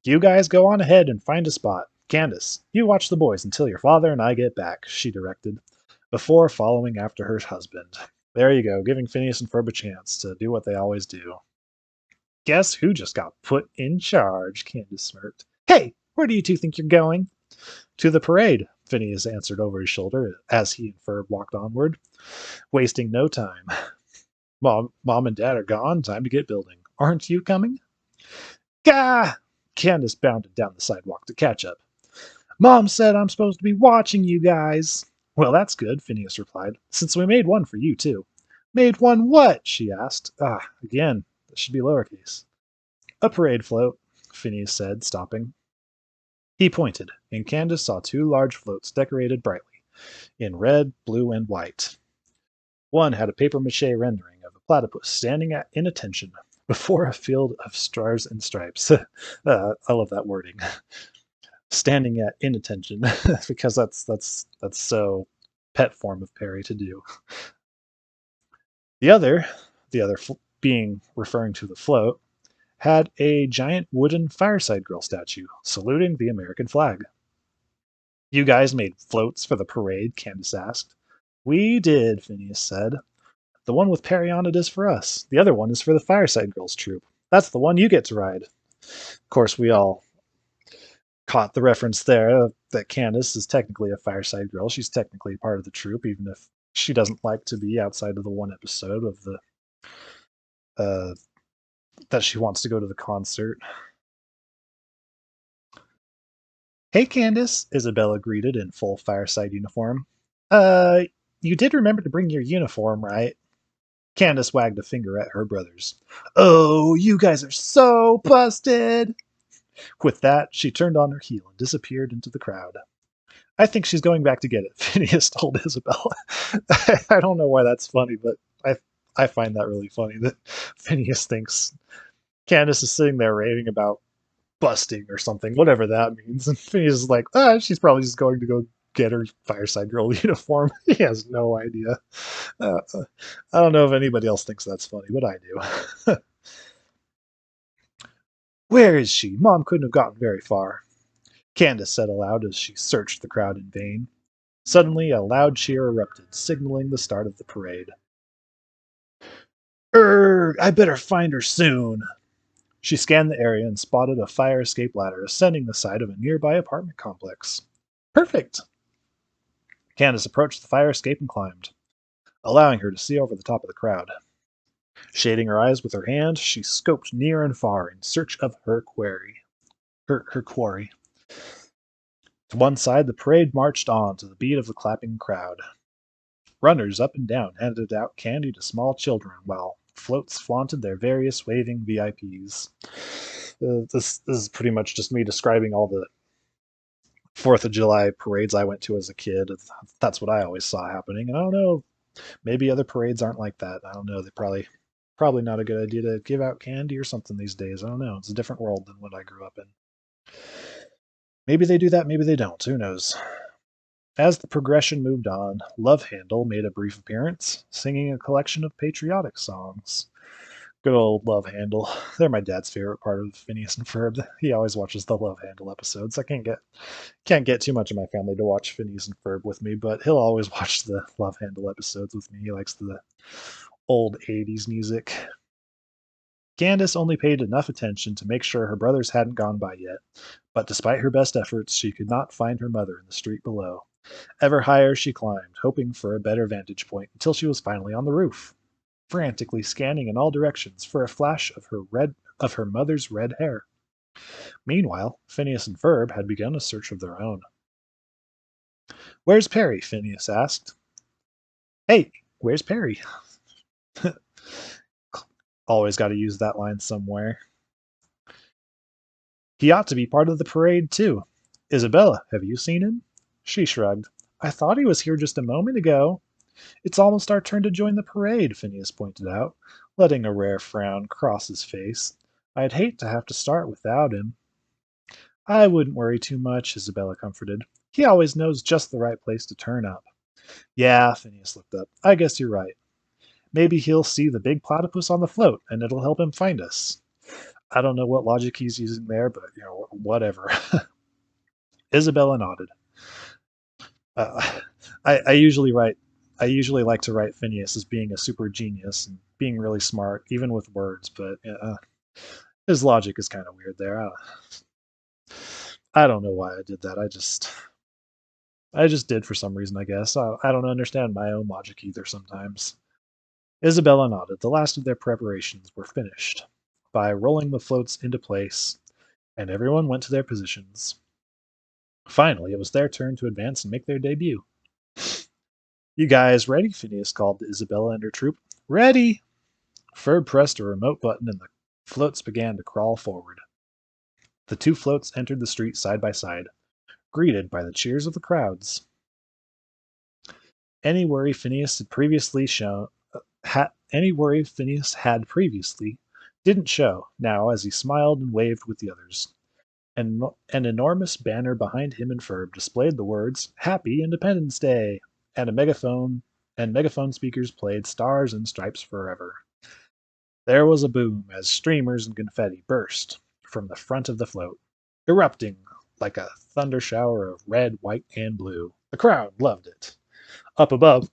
You guys go on ahead and find a spot. Candace, you watch the boys until your father and I get back, she directed, before following after her husband. There you go, giving Phineas and Ferb a chance to do what they always do. Guess who just got put in charge, Candace smirked. Hey, where do you two think you're going? To the parade, Phineas answered over his shoulder as he and Ferb walked onward. Wasting no time. Mom and Dad are gone, time to get building. Aren't you coming? Gah! Candace bounded down the sidewalk to catch up. Mom said I'm supposed to be watching you guys. Well, that's good, Phineas replied, since we made one for you, too. Made one what? She asked. Again, that should be lowercase. A parade float, Phineas said, stopping. He pointed, and Candace saw two large floats decorated brightly, in red, blue, and white. One had a papier-mâché rendering of a platypus standing at inattention before a field of stars and stripes. I love that wording. Standing at inattention, because that's so pet form of Perry to do. The other being referring to the float, had a giant wooden fireside girl statue saluting the American flag. You guys made floats for the parade? Candace asked. We did, Phineas said. The one with Perry on it is for us. The other one is for the Fireside Girls troop. That's the one you get to ride. Of course, we all caught the reference there. that Candace is technically a Fireside Girl. She's technically part of the troupe, even if she doesn't like to be outside of the one episode of the uh, that she wants to go to the concert. Hey, Candace, Isabella greeted in full Fireside uniform. Uh, you did remember to bring your uniform, right? Candace wagged a finger at her brothers. Oh, you guys are so busted! With that, she turned on her heel and disappeared into the crowd. I think she's going back to get it, Phineas told Isabella. I don't know why that's funny, but I find that really funny that Phineas thinks Candace is sitting there raving about busting or something, whatever that means. And Phineas is like, she's probably just going to go get her Fireside Girl uniform. He has no idea. I don't know if anybody else thinks that's funny, but I do. Where is she? Mom couldn't have gotten very far. Candace said aloud as she searched the crowd in vain. Suddenly, a loud cheer erupted, signaling the start of the parade. Erg, I better find her soon. She scanned the area and spotted a fire escape ladder ascending the side of a nearby apartment complex. Perfect! Candace approached the fire escape and climbed, allowing her to see over the top of the crowd. Shading her eyes with her hand, she scoped near and far in search of her quarry. Her quarry. To one side, the parade marched on to the beat of the clapping crowd. Runners up and down handed out candy to small children, while floats flaunted their various waving VIPs. This is pretty much just me describing all the 4th of July parades I went to as a kid. That's what I always saw happening. And I don't know, maybe other parades aren't like that. I don't know. They probably not a good idea to give out candy or something these days. I don't know. It's a different world than what I grew up in. Maybe they do that, maybe they don't. Who knows? As the progression moved on, Love Handle made a brief appearance, singing a collection of patriotic songs. Good old Love Handle. They're my dad's favorite part of Phineas and Ferb. He always watches the Love Handle episodes. I can't get too much of my family to watch Phineas and Ferb with me, but he'll always watch the Love Handle episodes with me. He likes the old 80s music. Candace only paid enough attention to make sure her brothers hadn't gone by yet, but despite her best efforts, she could not find her mother in the street below. Ever higher she climbed, hoping for a better vantage point, until she was finally on the roof, frantically scanning in all directions for a flash of her mother's red hair. Meanwhile, Phineas and Ferb had begun a search of their own. Where's Perry? Phineas asked. Hey, where's Perry? Always got to use that line somewhere. He ought to be part of the parade, too. Isabella, have you seen him? She shrugged. I thought he was here just a moment ago. It's almost our turn to join the parade, Phineas pointed out, letting a rare frown cross his face. I'd hate to have to start without him. I wouldn't worry too much, Isabella comforted. He always knows just the right place to turn up. Yeah, Phineas looked up. I guess you're right. Maybe he'll see the big platypus on the float, and it'll help him find us. I don't know what logic he's using there, but, whatever. Isabella nodded. Uh, I usually write. I usually like to write Phineas as being a super genius and being really smart, even with words. But his logic is kind of weird there. I don't know why I did that. I just did for some reason. I guess I don't understand my own logic either. Sometimes. Isabella nodded. The last of their preparations were finished by rolling the floats into place, and everyone went to their positions. Finally, it was their turn to advance and make their debut. You guys ready? Phineas called to Isabella and her troop. Ready! Ferb pressed a remote button and the floats began to crawl forward. The two floats entered the street side by side, greeted by the cheers of the crowds. Any worry Phineas had previously didn't show now as he smiled and waved with the others. An enormous banner behind him and Ferb displayed the words "Happy Independence Day," and megaphone speakers played "Stars and Stripes Forever." There was a boom as streamers and confetti burst from the front of the float, erupting like a thunder shower of red, white, and blue. The crowd loved it. Up above,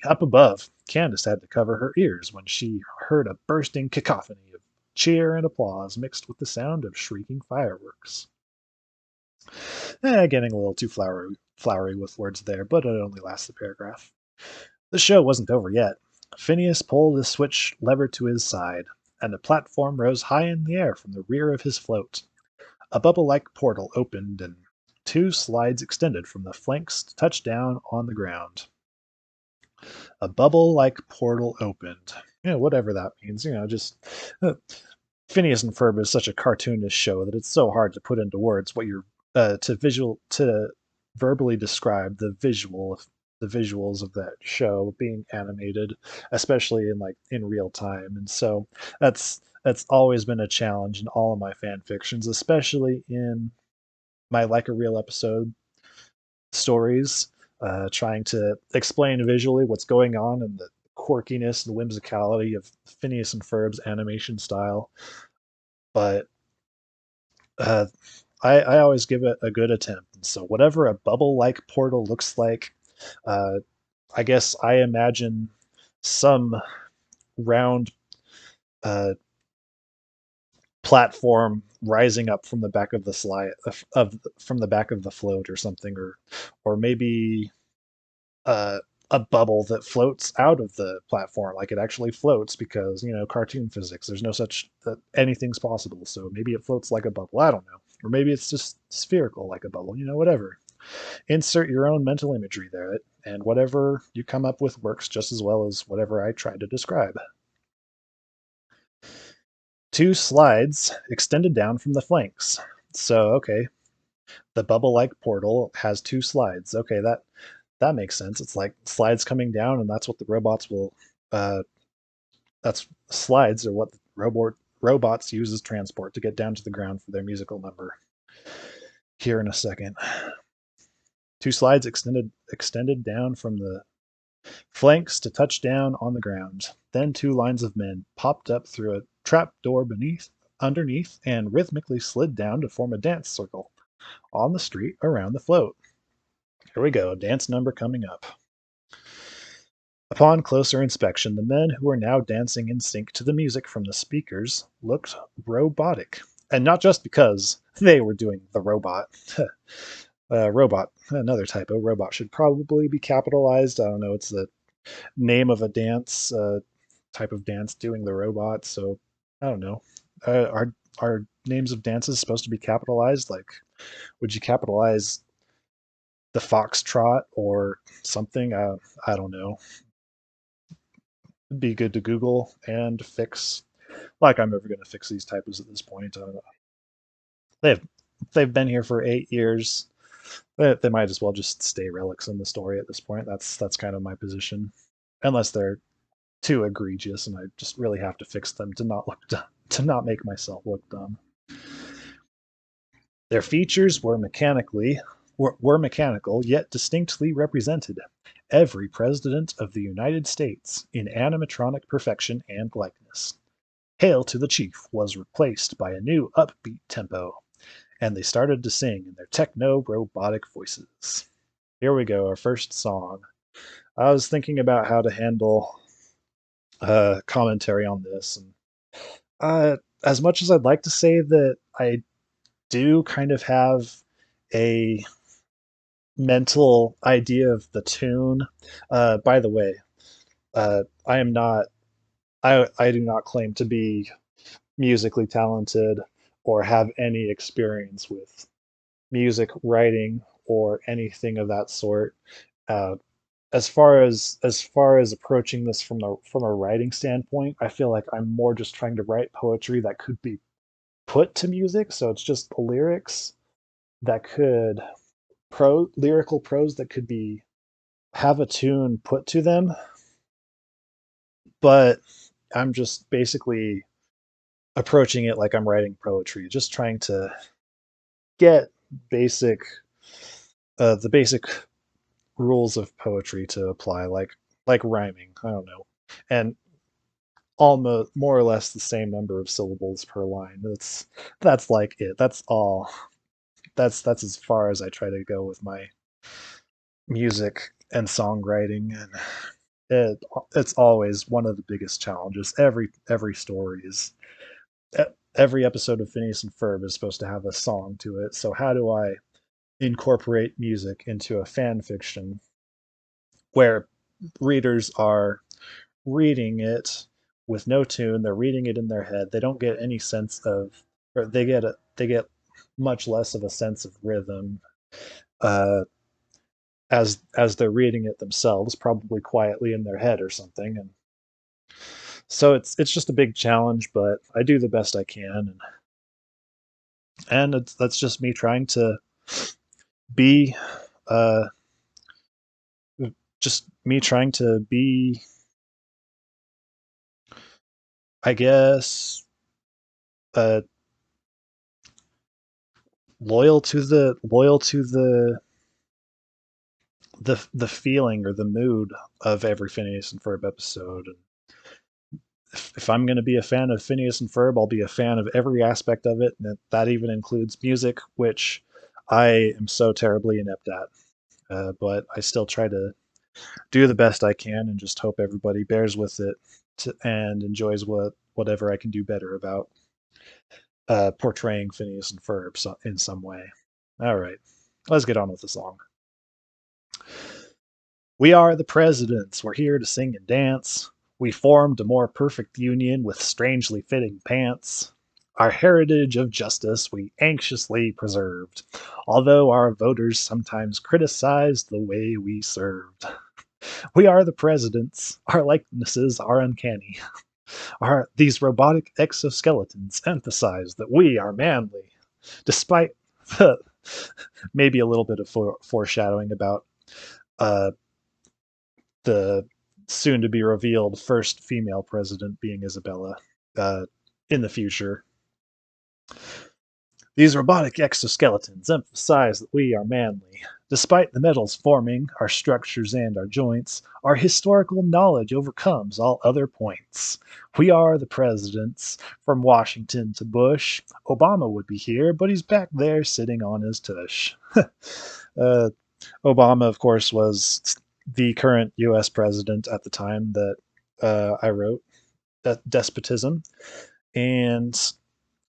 up above, Candace had to cover her ears when she heard a bursting cacophony of cheer and applause mixed with the sound of shrieking fireworks. Getting a little too flowery with words there, but it only lasts the paragraph. The show wasn't over yet. Phineas pulled the switch lever to his side, and the platform rose high in the air from the rear of his float. A bubble-like portal opened, and two slides extended from the flanks to touch down on the ground. A bubble-like portal opened. Whatever that means. Just uh, Phineas and Ferb is such a cartoonish show that it's so hard to put into words what you're to verbally describe the visuals of that show being animated, especially in real time. And so that's always been a challenge in all of my fan fictions, especially in my like a real episode stories, trying to explain visually what's going on and the quirkiness and whimsicality of Phineas and Ferb's animation style. But uh, I always give it a good attempt. And so whatever a bubble-like portal looks like, uh, I guess I imagine some round uh, platform rising up from the back of the slide from the back of the float or something, or maybe uh, a bubble that floats out of the platform, like it actually floats because cartoon physics. There's no such that anything's possible. So maybe it floats like a bubble. I don't know, or maybe it's just spherical like a bubble. Whatever. Insert your own mental imagery there, and whatever you come up with works just as well as whatever I tried to describe. Two slides extended down from the flanks. So okay, the bubble-like portal has two slides. Okay, that makes sense. It's like slides coming down, and that's what the robots will. Uh, that's slides are what robots use as transport to get down to the ground for their musical number. Here in a second. Two slides extended down from the flanks to touch down on the ground. Then two lines of men popped up through a trap door underneath, and rhythmically slid down to form a dance circle on the street around the float. Here we go, dance number coming up. Upon closer inspection, the men who were now dancing in sync to the music from the speakers looked robotic. And not just because they were doing the robot. Robot, another typo. Robot should probably be capitalized. I don't know. It's the name of a dance, type of dance doing the robot. So I don't know. Are names of dances supposed to be capitalized? Like, would you capitalize the foxtrot or something? I don't know. It'd be good to Google and fix. Like I'm ever going to fix these typos at this point. They've they've been here for 8 years. They might as well just stay relics in the story at this point. That's kind of my position, unless they're too egregious and I just really have to fix them to not look dumb, to not make myself look dumb. Their features were mechanical yet distinctly represented every president of the United States in animatronic perfection and likeness. Hail to the Chief was replaced by a new upbeat tempo, and they started to sing in their techno robotic voices. Here we go, our first song. I was thinking about how to handle commentary on this, and as much as I'd like to say that I do kind of have a mental idea of the tune. By the way, I am not. I do not claim to be musically talented or have any experience with music writing or anything of that sort. Uh, as far as approaching this from a writing standpoint, I feel like I'm more just trying to write poetry that could be put to music. So it's just lyrics that could lyrical prose that could be have a tune put to them, but I'm just basically approaching it like I'm writing poetry, just trying to get basic the basic rules of poetry to apply, like rhyming. I don't know, and almost more or less the same number of syllables per line. That's like it. That's all. That's as far as I try to go with my music and songwriting, and it's always one of the biggest challenges. Every story is every episode of Phineas and Ferb is supposed to have a song to it. So how do I incorporate music into a fan fiction where readers are reading it with no tune. They're reading it in their head. They don't get any sense of, or they get much less of a sense of rhythm uh, as they're reading it themselves, probably quietly in their head or something. And so it's just a big challenge, but I do the best I can, and that's just me trying to be uh, just me trying to be, I guess, uh, loyal to the feeling or the mood of every Phineas and Ferb episode. And if I'm going to be a fan of Phineas and Ferb, I'll be a fan of every aspect of it, and that even includes music, which I am so terribly inept at. But I still try to do the best I can, and just hope everybody bears with it and enjoys whatever I can do better about portraying Phineas and Ferb in some way. All right, let's get on with the song. We are the presidents. We're here to sing and dance. We formed a more perfect union with strangely fitting pants. Our heritage of justice we anxiously preserved, although our voters sometimes criticized the way we served. We are the presidents. Our likenesses are uncanny. These robotic exoskeletons emphasize that we are manly, despite the, maybe a little bit of foreshadowing about uh, the soon to be revealed first female president being Isabella uh, in the future. These robotic exoskeletons emphasize that we are manly. Despite the metals forming our structures and our joints, our historical knowledge overcomes all other points. We are the presidents, from Washington to Bush. Obama would be here, but he's back there sitting on his tush. Obama, of course, was the current U.S. president at the time that I wrote Despotism. And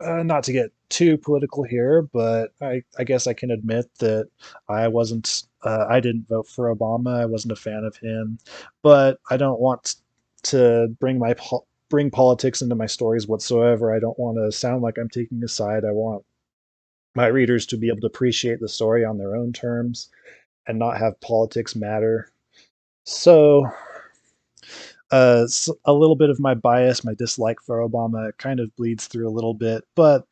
not to get too political here, but I guess I can admit that I didn't vote for Obama. I wasn't a fan of him, but I don't want to bring politics into my stories whatsoever. I don't want to sound like I'm taking a side. I want my readers to be able to appreciate the story on their own terms and not have politics matter. So a little bit of my bias, my dislike for Obama, kind of bleeds through a little bit, but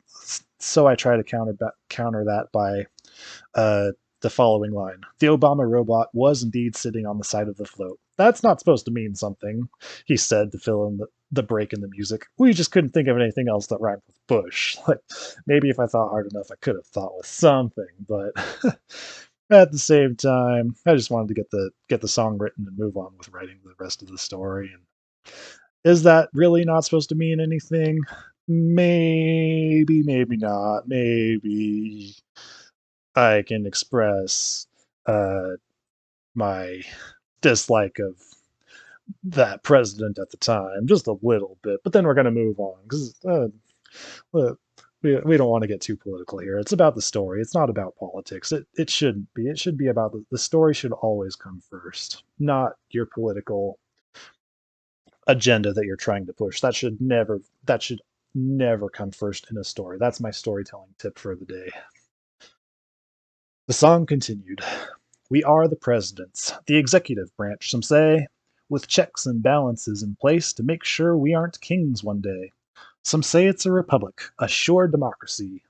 so I try to counter that by the following line: "The Obama robot was indeed sitting on the side of the float. That's not supposed to mean something," he said to fill in the break in the music. "We just couldn't think of anything else that rhymed with Bush. Like, maybe if I thought hard enough, I could have thought with something, but." At the same time, I just wanted to get the song written and move on with writing the rest of the story. And is that really not supposed to mean anything? Maybe, maybe not. Maybe I can express uh, my dislike of that president at the time just a little bit, but then we're going to move on because we don't want to get too political here. It's about the story. It's not about politics. It shouldn't be. It should be about the story should always come first, not your political agenda that you're trying to push. That should never come first in a story. That's my storytelling tip for the day. The song continued. We are the presidents, the executive branch, some say, with checks and balances in place to make sure we aren't kings one day. Some say it's a republic, a sure democracy,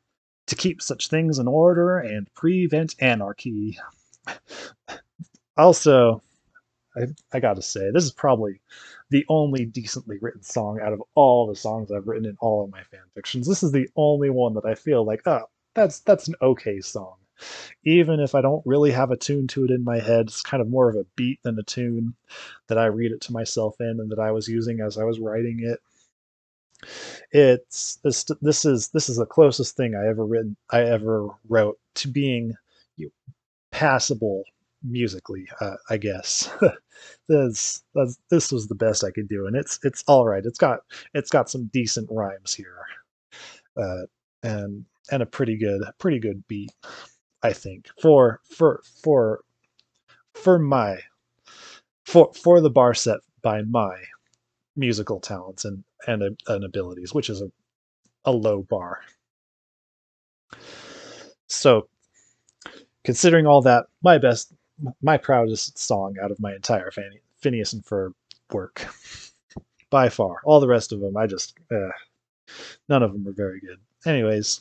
to keep such things in order and prevent anarchy. Also, I gotta say, this is probably the only decently written song out of all the songs I've written in all of my fan fictions. This is the only one that I feel like, oh, that's an okay song. Even if I don't really have a tune to it in my head, it's kind of more of a beat than a tune that I read it to myself in and that I was using as I was writing it. This is the closest thing I ever wrote to being passable musically, I guess. This was the best I could do, and it's all right. It's got some decent rhymes here, uh, and a pretty good beat. I think for my for the bar set by my musical talents and abilities, which is a low bar. So considering all that, my proudest song out of my entire Phineas and Ferb work by far. All the rest of them, none of them are very good. Anyways,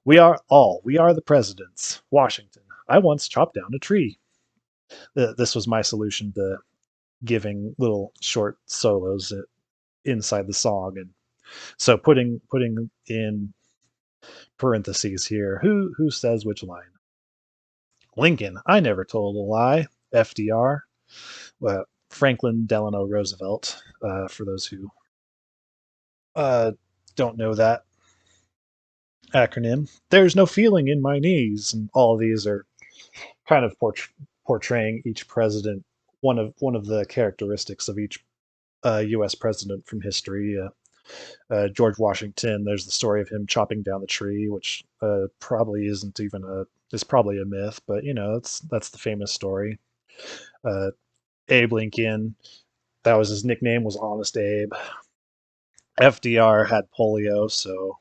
we are the presidents. Washington. I once chopped down a tree. This was my solution to giving little short solos inside the song, and so putting in parentheses here. Who says which line? Lincoln. I never told a lie. FDR. Franklin Delano Roosevelt. For those who uh, don't know that acronym. There's no feeling in my knees, and all of these are kind of portraying each president, one of the characteristics of each U.S. president from history. George Washington. There's the story of him chopping down the tree, which probably isn't even is probably a myth, but that's the famous story. Uh, Abe Lincoln. That was his nickname, was Honest Abe. FDR had polio, so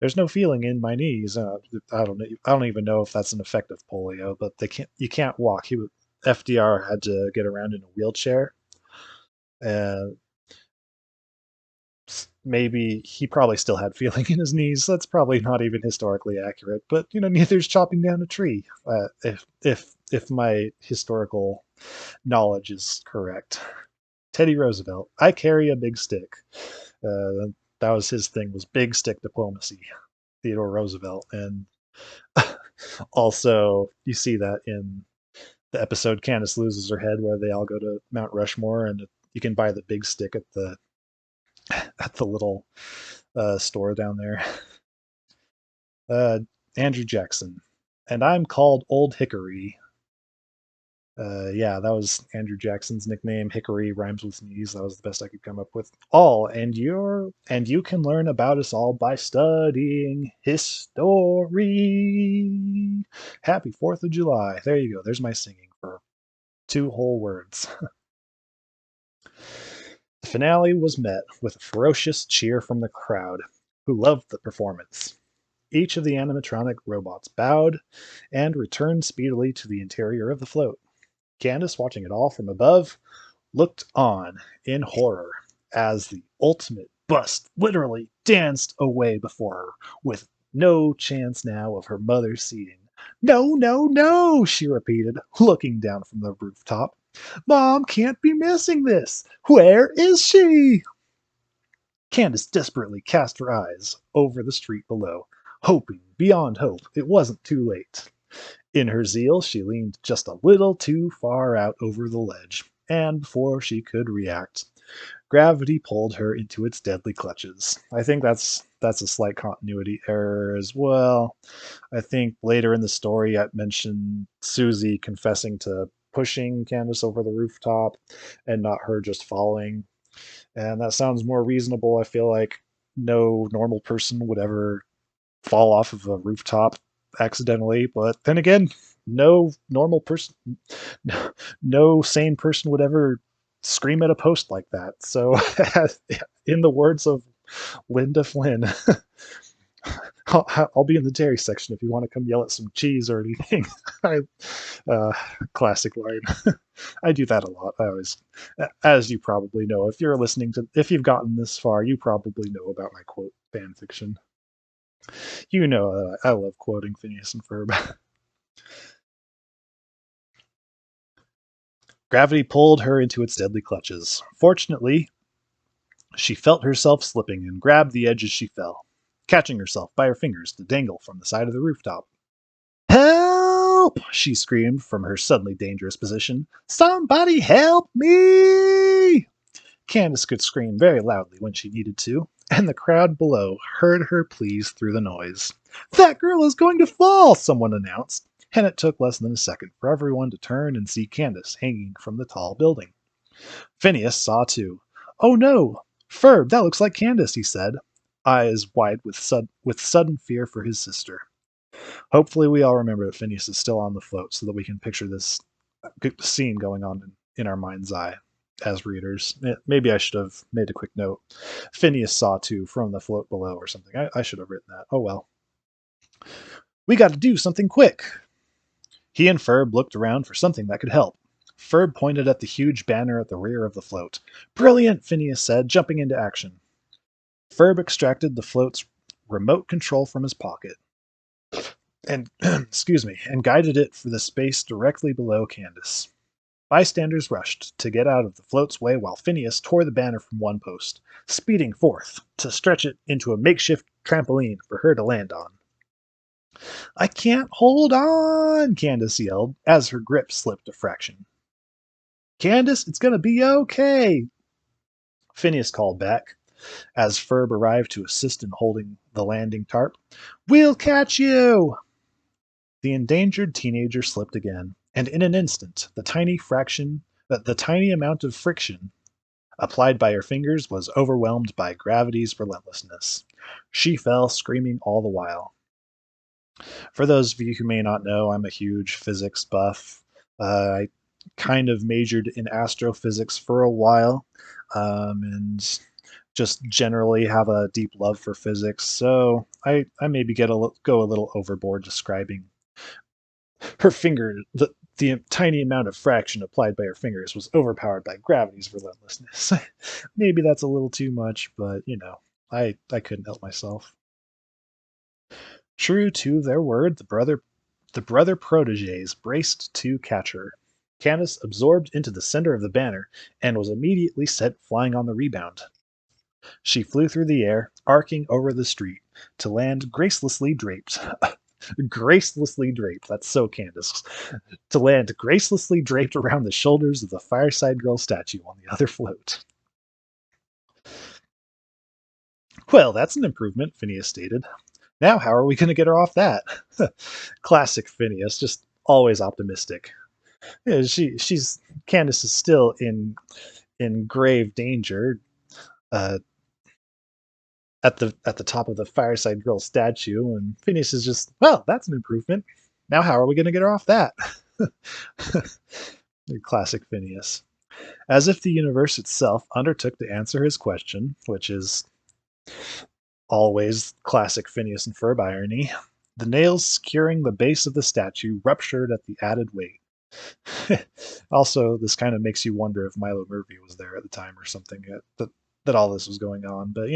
there's no feeling in my knees. I don't know. I don't even know if that's an effect of polio, but you can't walk. FDR had to get around in a wheelchair, and maybe he probably still had feeling in his knees. That's probably not even historically accurate, but neither's chopping down a tree. If my historical knowledge is correct. Teddy Roosevelt. I carry a big stick. That was his thing, was big stick diplomacy. Theodore Roosevelt. And also, you see that in the episode Candace Loses Her Head, where they all go to Mount Rushmore, and you can buy the big stick at the little store down there. Andrew Jackson. And I'm called Old Hickory. Yeah, that was Andrew Jackson's nickname. Hickory rhymes with knees. That was the best I could come up with. And you can learn about us all by studying history. Happy 4th of July. There you go. There's my singing for 2 whole words. The finale was met with a ferocious cheer from the crowd, who loved the performance. Each of the animatronic robots bowed and returned speedily to the interior of the float. Candace, watching it all from above, looked on in horror as the ultimate bust literally danced away before her, with no chance now of her mother seeing. No, no, no, she repeated, looking down from the rooftop. Mom can't be missing this. Where is she? Candace desperately cast her eyes over the street below, hoping beyond hope it wasn't too late. In her zeal, she leaned just a little too far out over the ledge, and before she could react, gravity pulled her into its deadly clutches. I think that's a slight continuity error as well. I think later in the story I mentioned Susie confessing to pushing Candace over the rooftop and not her just following. And that sounds more reasonable. I feel like no normal person would ever fall off of a rooftop accidentally, but then again, no normal person, no sane person would ever scream at a post like that. So, in the words of Linda Flynn, I'll be in the dairy section if you want to come yell at some cheese or anything. I, classic line. I do that a lot. I always, as you probably know, if you've gotten this far, you probably know about my quote fan fiction. You know, I love quoting Phineas and Ferb. Gravity pulled her into its deadly clutches. Fortunately, she felt herself slipping and grabbed the edge as she fell, catching herself by her fingers to dangle from the side of the rooftop. Help! She screamed from her suddenly dangerous position. Somebody help me! Candace could scream very loudly when she needed to, and the crowd below heard her pleas through the noise. That girl is going to fall, someone announced, and it took less than a second for everyone to turn and see Candace hanging from the tall building. Phineas saw too. Oh no! Ferb, that looks like Candace, he said, eyes wide with sudden fear for his sister. Hopefully we all remember that Phineas is still on the float so that we can picture this scene going on in our mind's eye as readers. Maybe I should have made a quick note. Phineas saw too from the float below or something. I should have written that. Oh well. We got to do something quick. He and Ferb looked around for something that could help. Ferb pointed at the huge banner at the rear of the float. Brilliant, Phineas said, jumping into action. Ferb extracted the float's remote control from his pocket and excuse me, and guided it for the space directly below Candace. Bystanders rushed to get out of the float's way while Phineas tore the banner from one post, speeding forth to stretch it into a makeshift trampoline for her to land on. I can't hold on, Candace yelled as her grip slipped a fraction. Candace, it's going to be okay, Phineas called back as Ferb arrived to assist in holding the landing tarp. We'll catch you! The endangered teenager slipped again, and in an instant the tiny amount of friction applied by her fingers was overwhelmed by gravity's relentlessness. She fell, screaming all the while. For those of you who may not know, I'm a huge physics buff. I kind of majored in astrophysics for a while, and just generally have a deep love for physics. So I maybe go a little overboard describing her finger. The tiny amount of fraction applied by her fingers was overpowered by gravity's relentlessness. Maybe that's a little too much, but I couldn't help myself. True to their word, the brother proteges braced to catch her. Candace absorbed into the center of the banner and was immediately sent flying on the rebound. She flew through the air, arcing over the street, to land gracelessly draped. Gracelessly draped. That's so Candace. To land gracelessly draped around the shoulders of the Fireside Girl statue on the other float. Well, that's an improvement, Phineas stated. Now how are we going to get her off that? Classic Phineas, just always optimistic. Yeah, Candace is still in grave danger at the top of the Fireside Girl statue, and Phineas is just, well, that's an improvement. Now how are we going to get her off that? Classic Phineas. As if the universe itself undertook to answer his question, which is always classic Phineas and Ferb irony, the nails securing the base of the statue ruptured at the added weight. Also, this kind of makes you wonder if Milo Murphy was there at the time or something that all this was going on. But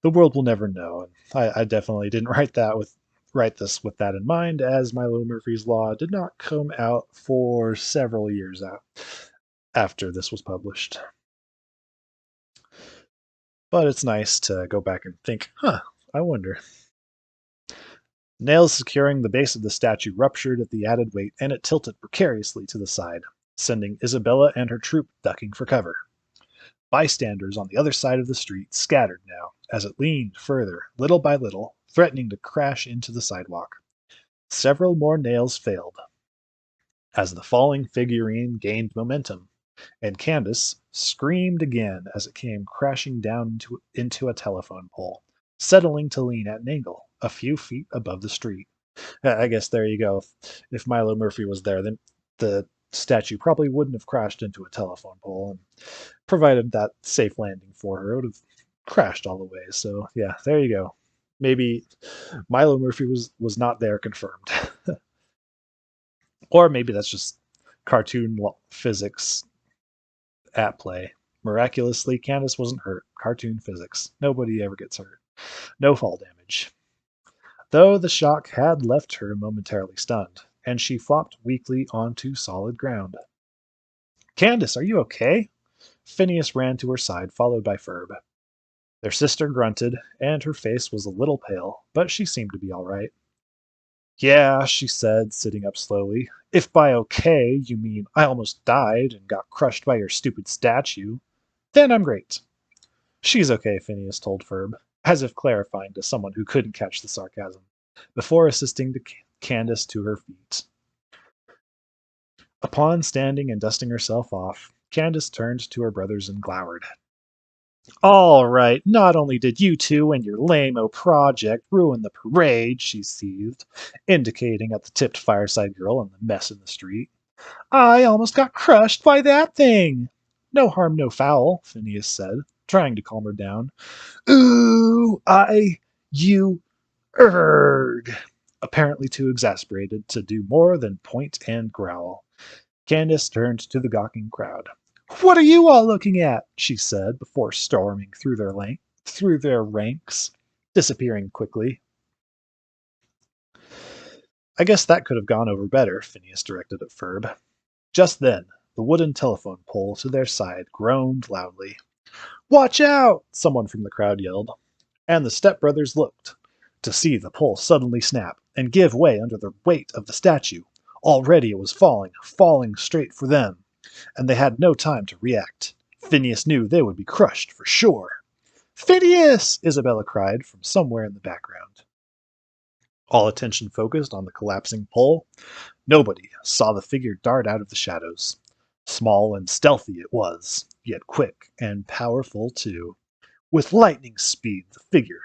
the world will never know. And I definitely didn't write this with that in mind, as Milo Murphy's Law did not come out for several years after this was published. But it's nice to go back and think, I wonder. Nails securing the base of the statue ruptured at the added weight, and it tilted precariously to the side, sending Isabella and her troop ducking for cover. Bystanders on the other side of the street scattered now, as it leaned further, little by little, threatening to crash into the sidewalk. Several more nails failed, as the falling figurine gained momentum, and Candace screamed again as it came crashing down into a telephone pole, settling to lean at an angle, a few feet above the street. I guess there you go. If Milo Murphy was there, then the statue probably wouldn't have crashed into a telephone pole, and provided that safe landing for her, it would have crashed all the way. So yeah, there you go. Maybe Milo Murphy was not there confirmed. Or maybe that's just cartoon physics at play. Miraculously, Candace wasn't hurt. Cartoon physics. Nobody ever gets hurt. No fall damage. Though the shock had left her momentarily stunned, and she flopped weakly onto solid ground. Candace, are you okay? Phineas ran to her side, followed by Ferb. Their sister grunted, and her face was a little pale, but she seemed to be all right. Yeah, she said, sitting up slowly. If by okay you mean I almost died and got crushed by your stupid statue, then I'm great. She's okay, Phineas told Ferb, as if clarifying to someone who couldn't catch the sarcasm, before assisting Candace to her feet. Upon standing and dusting herself off, Candace turned to her brothers and glowered. All right, not only did you two and your lame-o project ruin the parade, she seethed, indicating at the tipped fireside girl and the mess in the street. I almost got crushed by that thing. No harm, no foul, Phineas said, trying to calm her down. Ooh, you, erg, apparently too exasperated to do more than point and growl. Candace turned to the gawking crowd. What are you all looking at? She said before storming through their ranks, disappearing quickly. I guess that could have gone over better, Phineas directed at Ferb. Just then, the wooden telephone pole to their side groaned loudly. Watch out! Someone from the crowd yelled, and the stepbrothers looked, to see the pole suddenly snap and give way under the weight of the statue. Already it was falling straight for them, and they had no time to react. Phineas knew they would be crushed for sure. Phineas! Isabella cried from somewhere in the background. All attention focused on the collapsing pole. Nobody saw the figure dart out of the shadows. Small and stealthy it was, yet quick and powerful too. With lightning speed, the figure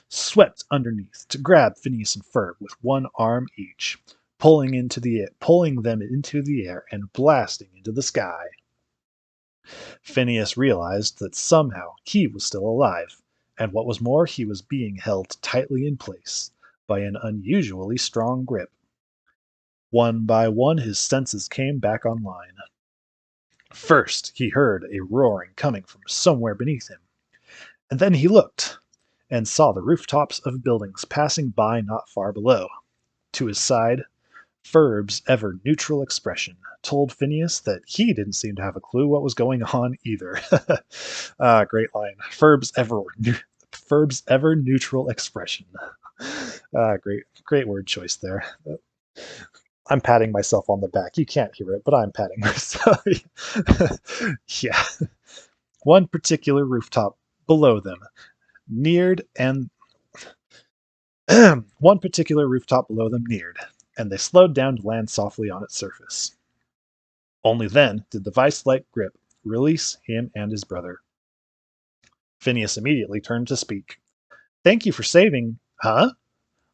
swept underneath to grab Phineas and Ferb with one arm each, pulling them into the air and blasting into the sky. Phineas realized that somehow he was still alive, and what was more, he was being held tightly in place by an unusually strong grip. One by one his senses came back online. First he heard a roaring coming from somewhere beneath him, and then he looked and saw the rooftops of buildings passing by not far below. To his side, Ferb's ever neutral expression told Phineas that he didn't seem to have a clue what was going on either. Great line. Ferb's ever neutral expression. Great word choice there. I'm patting myself on the back. You can't hear it, but I'm patting myself. Yeah. One particular rooftop below them neared and one particular rooftop below them neared, and they slowed down to land softly on its surface. Only then did the vice-like grip release him and his brother. Phineas immediately turned to speak. Thank you for saving, huh?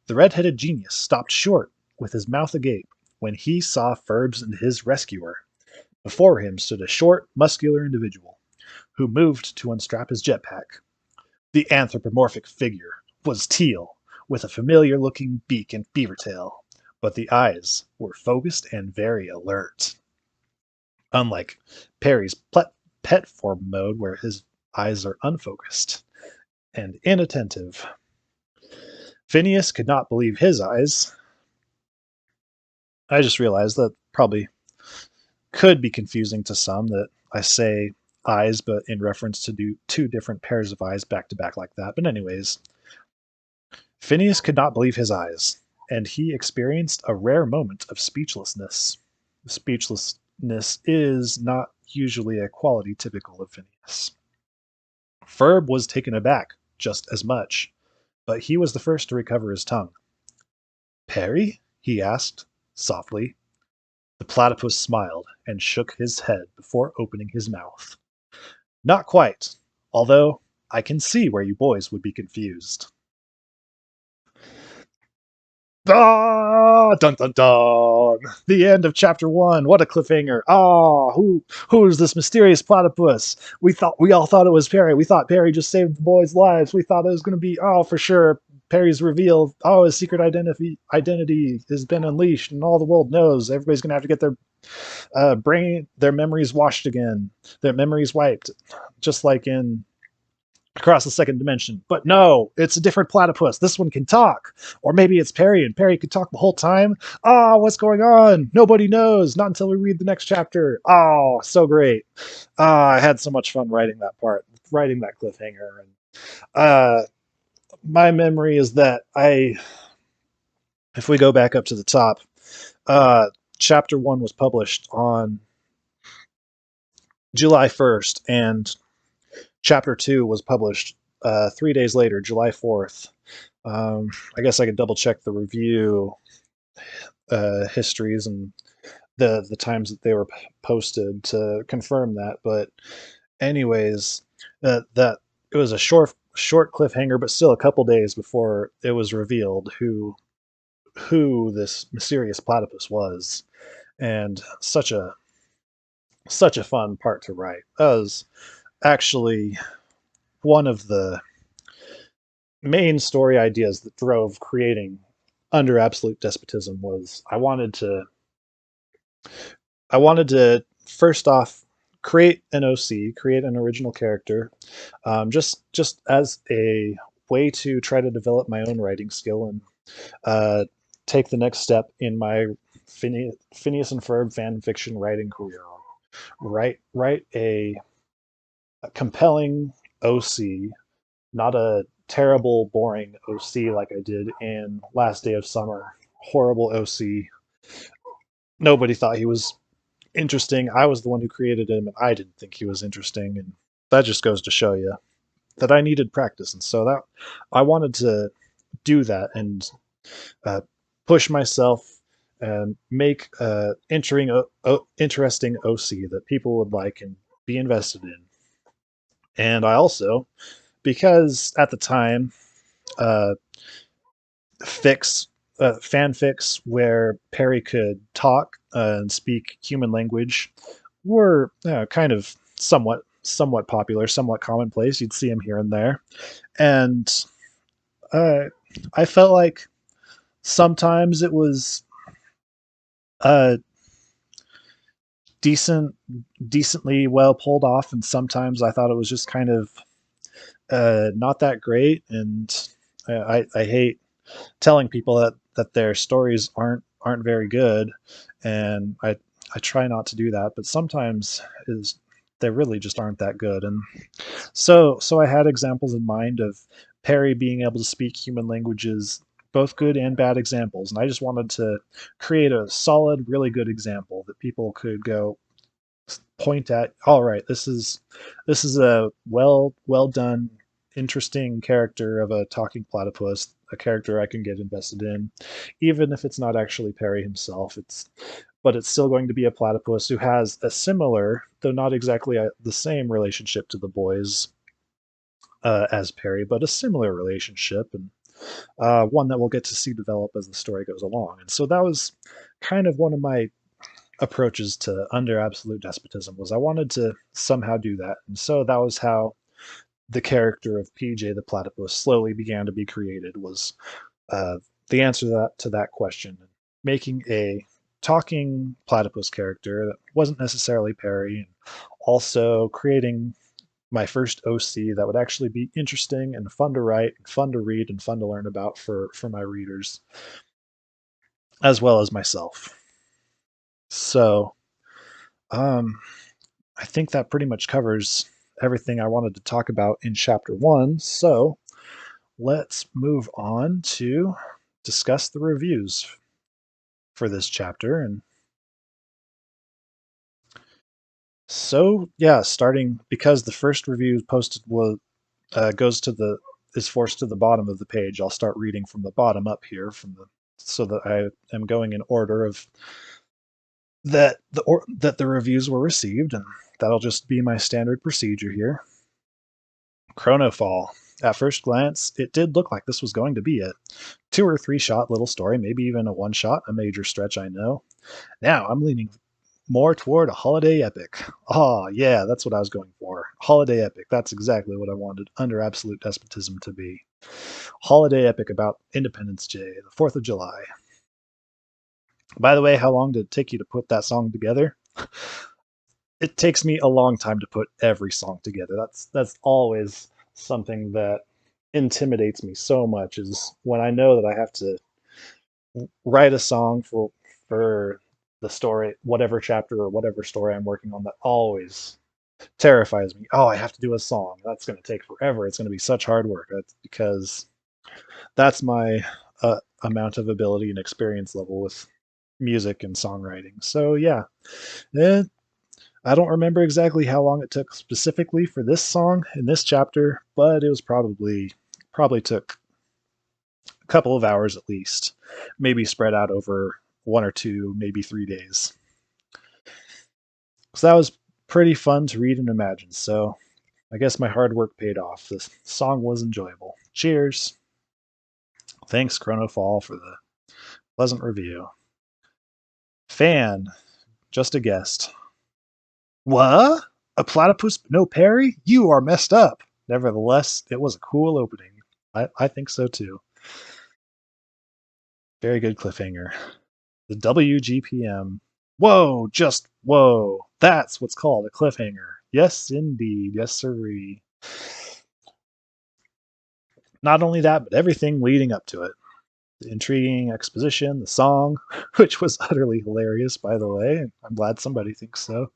The red-headed genius stopped short, with his mouth agape, when he saw Ferbs and his rescuer. Before him stood a short, muscular individual, who moved to unstrap his jetpack. The anthropomorphic figure was teal, with a familiar-looking beak and beaver tail, but the eyes were focused and very alert. Unlike Perry's pet form mode, where his eyes are unfocused and inattentive. Phineas could not believe his eyes. I just realized that probably could be confusing to some that I say eyes, but in reference to do two different pairs of eyes back to back like that. But anyways, Phineas could not believe his eyes, and he experienced a rare moment of speechlessness. Speechlessness is not usually a quality typical of Phineas. Ferb was taken aback just as much, but he was the first to recover his tongue. Perry? He asked, softly. The platypus smiled and shook his head before opening his mouth. Not quite, although I can see where you boys would be confused. Ah, dun dun dun! The end of chapter 1. What a cliffhanger! Ah, who's this mysterious platypus? We all thought it was Perry. We thought Perry just saved the boys' lives. We thought it was going to be for sure. Perry's revealed. Oh, his secret identity has been unleashed, and all the world knows. Everybody's going to have to get their memories washed again, their memories wiped, just like in Across the Second Dimension. But no, it's a different platypus. This one can talk. Or maybe it's Perry, and Perry could talk the whole time. What's going on? Nobody knows. Not until we read the next chapter. Oh, so great. I had so much fun writing that part, writing that cliffhanger. And my memory is that if we go back up to the top, chapter 1 was published on July 1st, and Chapter 2 was published 3 days later, July 4th. I guess I could double check the review histories and the times that they were posted to confirm that. But anyways, that it was a short cliffhanger, but still a couple days before it was revealed who this mysterious platypus was, and such a fun part to write. That was actually one of the main story ideas that drove creating Under Absolute Despotism. Was I wanted to first off create an OC, create an original character, just as a way to try to develop my own writing skill and uh, take the next step in my Phineas and Ferb fan fiction writing career. Write a compelling OC, not a terrible, boring OC like I did in Last Day of Summer. Horrible OC. Nobody thought he was interesting. I was the one who created him, and I didn't think he was interesting. And that just goes to show you that I needed practice. And so that I wanted to do that and uh, push myself and make entering interesting OC that people would like and be invested in. And I also, because at the time, uh, fix fanfics where Perry could talk and speak human language were kind of somewhat popular, somewhat commonplace. You'd see them here and there, and uh, I felt like sometimes it was uh, decent, decently well pulled off, and sometimes I thought it was just kind of not that great. And I hate telling people that their stories aren't very good, and I try not to do that, but sometimes is they really just aren't that good. And so I had examples in mind of Perry being able to speak human languages, both good and bad examples, and I just wanted to create a solid, really good example that people could go point at. All right, this is a well done, interesting character of a talking platypus, a character I can get invested in, even if it's not actually Perry himself. But it's still going to be a platypus who has a similar, though not exactly the same relationship to the boys as Perry, but a similar relationship, and one that we'll get to see develop as the story goes along. And so that was kind of one of my approaches to Under Absolute Despotism. Was I wanted to somehow do that, and so that was how the character of PJ the Platypus slowly began to be created. Was uh, the answer to that question, making a talking platypus character that wasn't necessarily Perry, and also creating my first OC that would actually be interesting and fun to write, and fun to read, and fun to learn about for my readers as well as myself. So, um, I think that pretty much covers everything I wanted to talk about in chapter one. So let's move on to discuss the reviews for this chapter. And so, yeah, starting because the first review posted was goes to the is forced to the bottom of the page. I'll start reading from the bottom up here from the so that I am going in order of that the reviews were received, and that'll just be my standard procedure here. Chronofall. At first glance, it did look like this was going to be a 2 or 3 shot little story, maybe even a 1 shot, a major stretch, I know. Now I'm leaning more toward a holiday epic. Oh, yeah, that's what I was going for. Holiday epic. That's exactly what I wanted Under Absolute Despotism to be. Holiday epic about Independence Day, the 4th of July. By the way, how long did it take you to put that song together? It takes me a long time to put every song together. That's always something that intimidates me so much, is when I know that I have to write a song for the story, whatever chapter or whatever story I'm working on. That always terrifies me. Oh, I have to do a song. That's going to take forever. It's going to be such hard work. That's because that's my amount of ability and experience level with music and songwriting. So yeah, eh, I don't remember exactly how long it took specifically for this song in this chapter, but it was probably took a couple of hours at least, maybe spread out over 1 or 2, maybe 3 days. So that was pretty fun to read and imagine. So I guess my hard work paid off. The song was enjoyable. Cheers. Thanks, Chronofall, for the pleasant review. Fan, just a guest. What? A platypus but no Perry? You are messed up. Nevertheless, it was a cool opening. I think so too. Very good cliffhanger. The WGPM. Whoa, just whoa. That's what's called a cliffhanger. Yes, indeed. Yes, sirree. Not only that, but everything leading up to it. The intriguing exposition, the song, which was utterly hilarious, by the way. I'm glad somebody thinks so.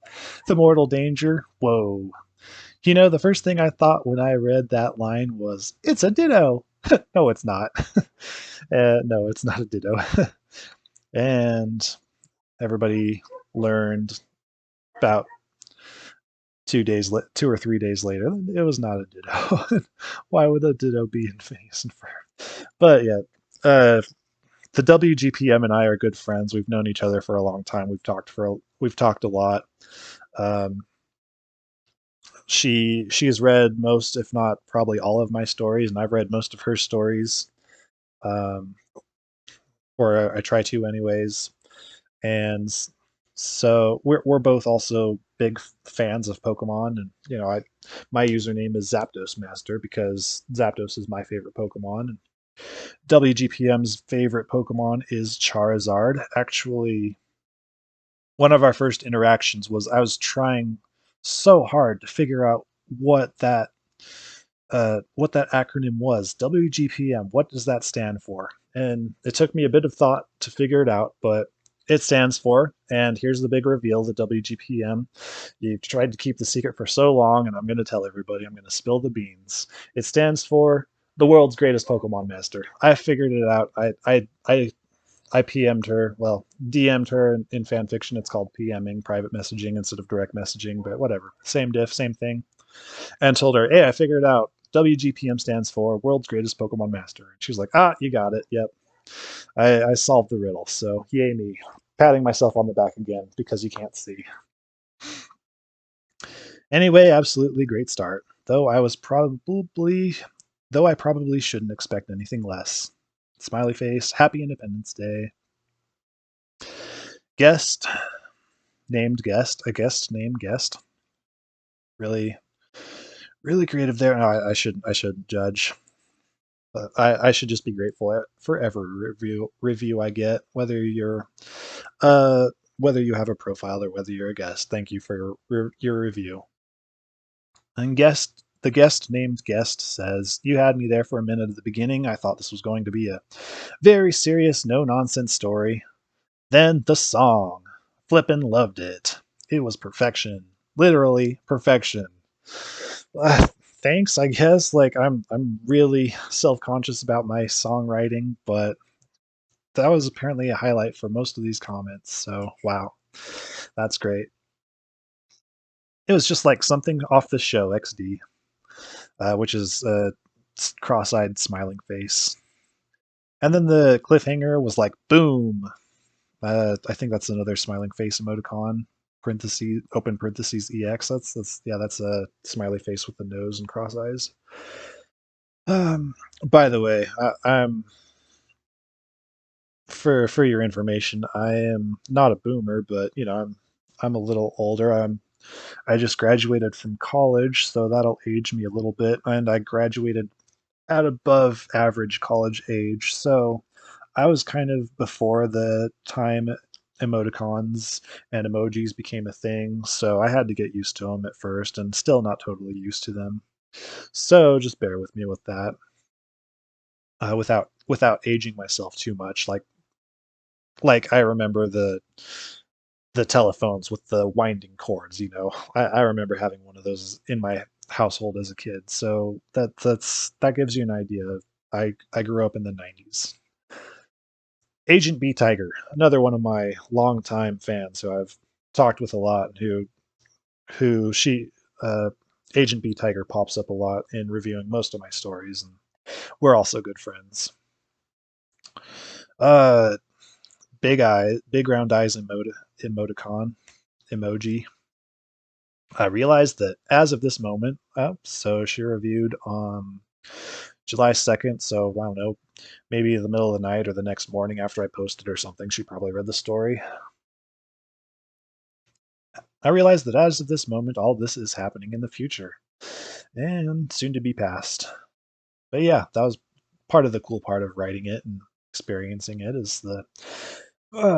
The mortal danger. Whoa. You know, the first thing I thought when I read that line was, it's a ditto. No, it's not. No, it's not a ditto. And everybody learned about 2 or 3 days later it was not a ditto. Why would a ditto be in Phineas and Ferb? But yeah, the WGPM and I are good friends. We've known each other for a long time. We've talked a lot. Um, she has read most, if not probably all, of my stories, and I've read most of her stories, um, or I try to, anyways. And so we're both also big fans of Pokemon, and my username is Zapdos Master because Zapdos is my favorite Pokemon, and WGPM's favorite Pokemon is Charizard. Actually, one of our first interactions was I was trying so hard to figure out what that acronym was. WGPM. What does that stand for? And it took me a bit of thought to figure it out, but it stands for, and here's the big reveal: the WGPM. You've tried to keep the secret for so long, and I'm going to tell everybody. I'm going to spill the beans. It stands for the world's greatest Pokemon master. I figured it out. I PM'd her, well, DM'd her in fan fiction. It's called PMing, private messaging instead of direct messaging, but whatever. Same diff, same thing. And told her, hey, I figured it out. WGPM stands for World's Greatest Pokemon Master. And she was like, you got it. Yep. I solved the riddle. So, yay me. Patting myself on the back again because you can't see. Anyway, absolutely great start. Though I probably shouldn't expect anything less. Smiley face, happy Independence Day. Guest, named guest, a guest named guest. Really, really creative there. No, I should judge. But I should just be grateful for every review I get, uh, whether you have a profile or whether you're a guest. Thank you for your review. And the guest named guest says, you had me there for a minute at the beginning. I thought this was going to be a very serious, no nonsense story. Then the song. Flippin' loved it. It was perfection. Literally perfection. Thanks, I guess. Like I'm really self-conscious about my songwriting, but that was apparently a highlight for most of these comments. So, wow. That's great. It was just like something off the show XD, which is a cross-eyed smiling face. And then the cliffhanger was like boom. I think that's another smiling face emoticon. Parentheses, open parentheses EX. That's a smiley face with the nose and cross eyes. By the way, I'm for your information, I am not a boomer, but I'm a little older. I just graduated from college, so that'll age me a little bit, and I graduated at above average college age, so I was kind of before the time emoticons and emojis became a thing, so I had to get used to them at first, and still not totally used to them. So just bear with me with that, without aging myself too much. Like I remember the telephones with the winding cords. I remember having one of those in my household as a kid. So that gives you an idea. I grew up in the 90s. Agent B Tiger, another one of my longtime fans who I've talked with a lot, who she Agent B Tiger pops up a lot in reviewing most of my stories, and we're also good friends. Uh, big round eyes emoticon emoji. I realized that as of this moment, so she reviewed on July 2nd, so I don't know, maybe in the middle of the night or the next morning after I posted or something, she probably read the story. I realized that as of this moment, all this is happening in the future and soon to be past. But yeah, that was part of the cool part of writing it and experiencing it is the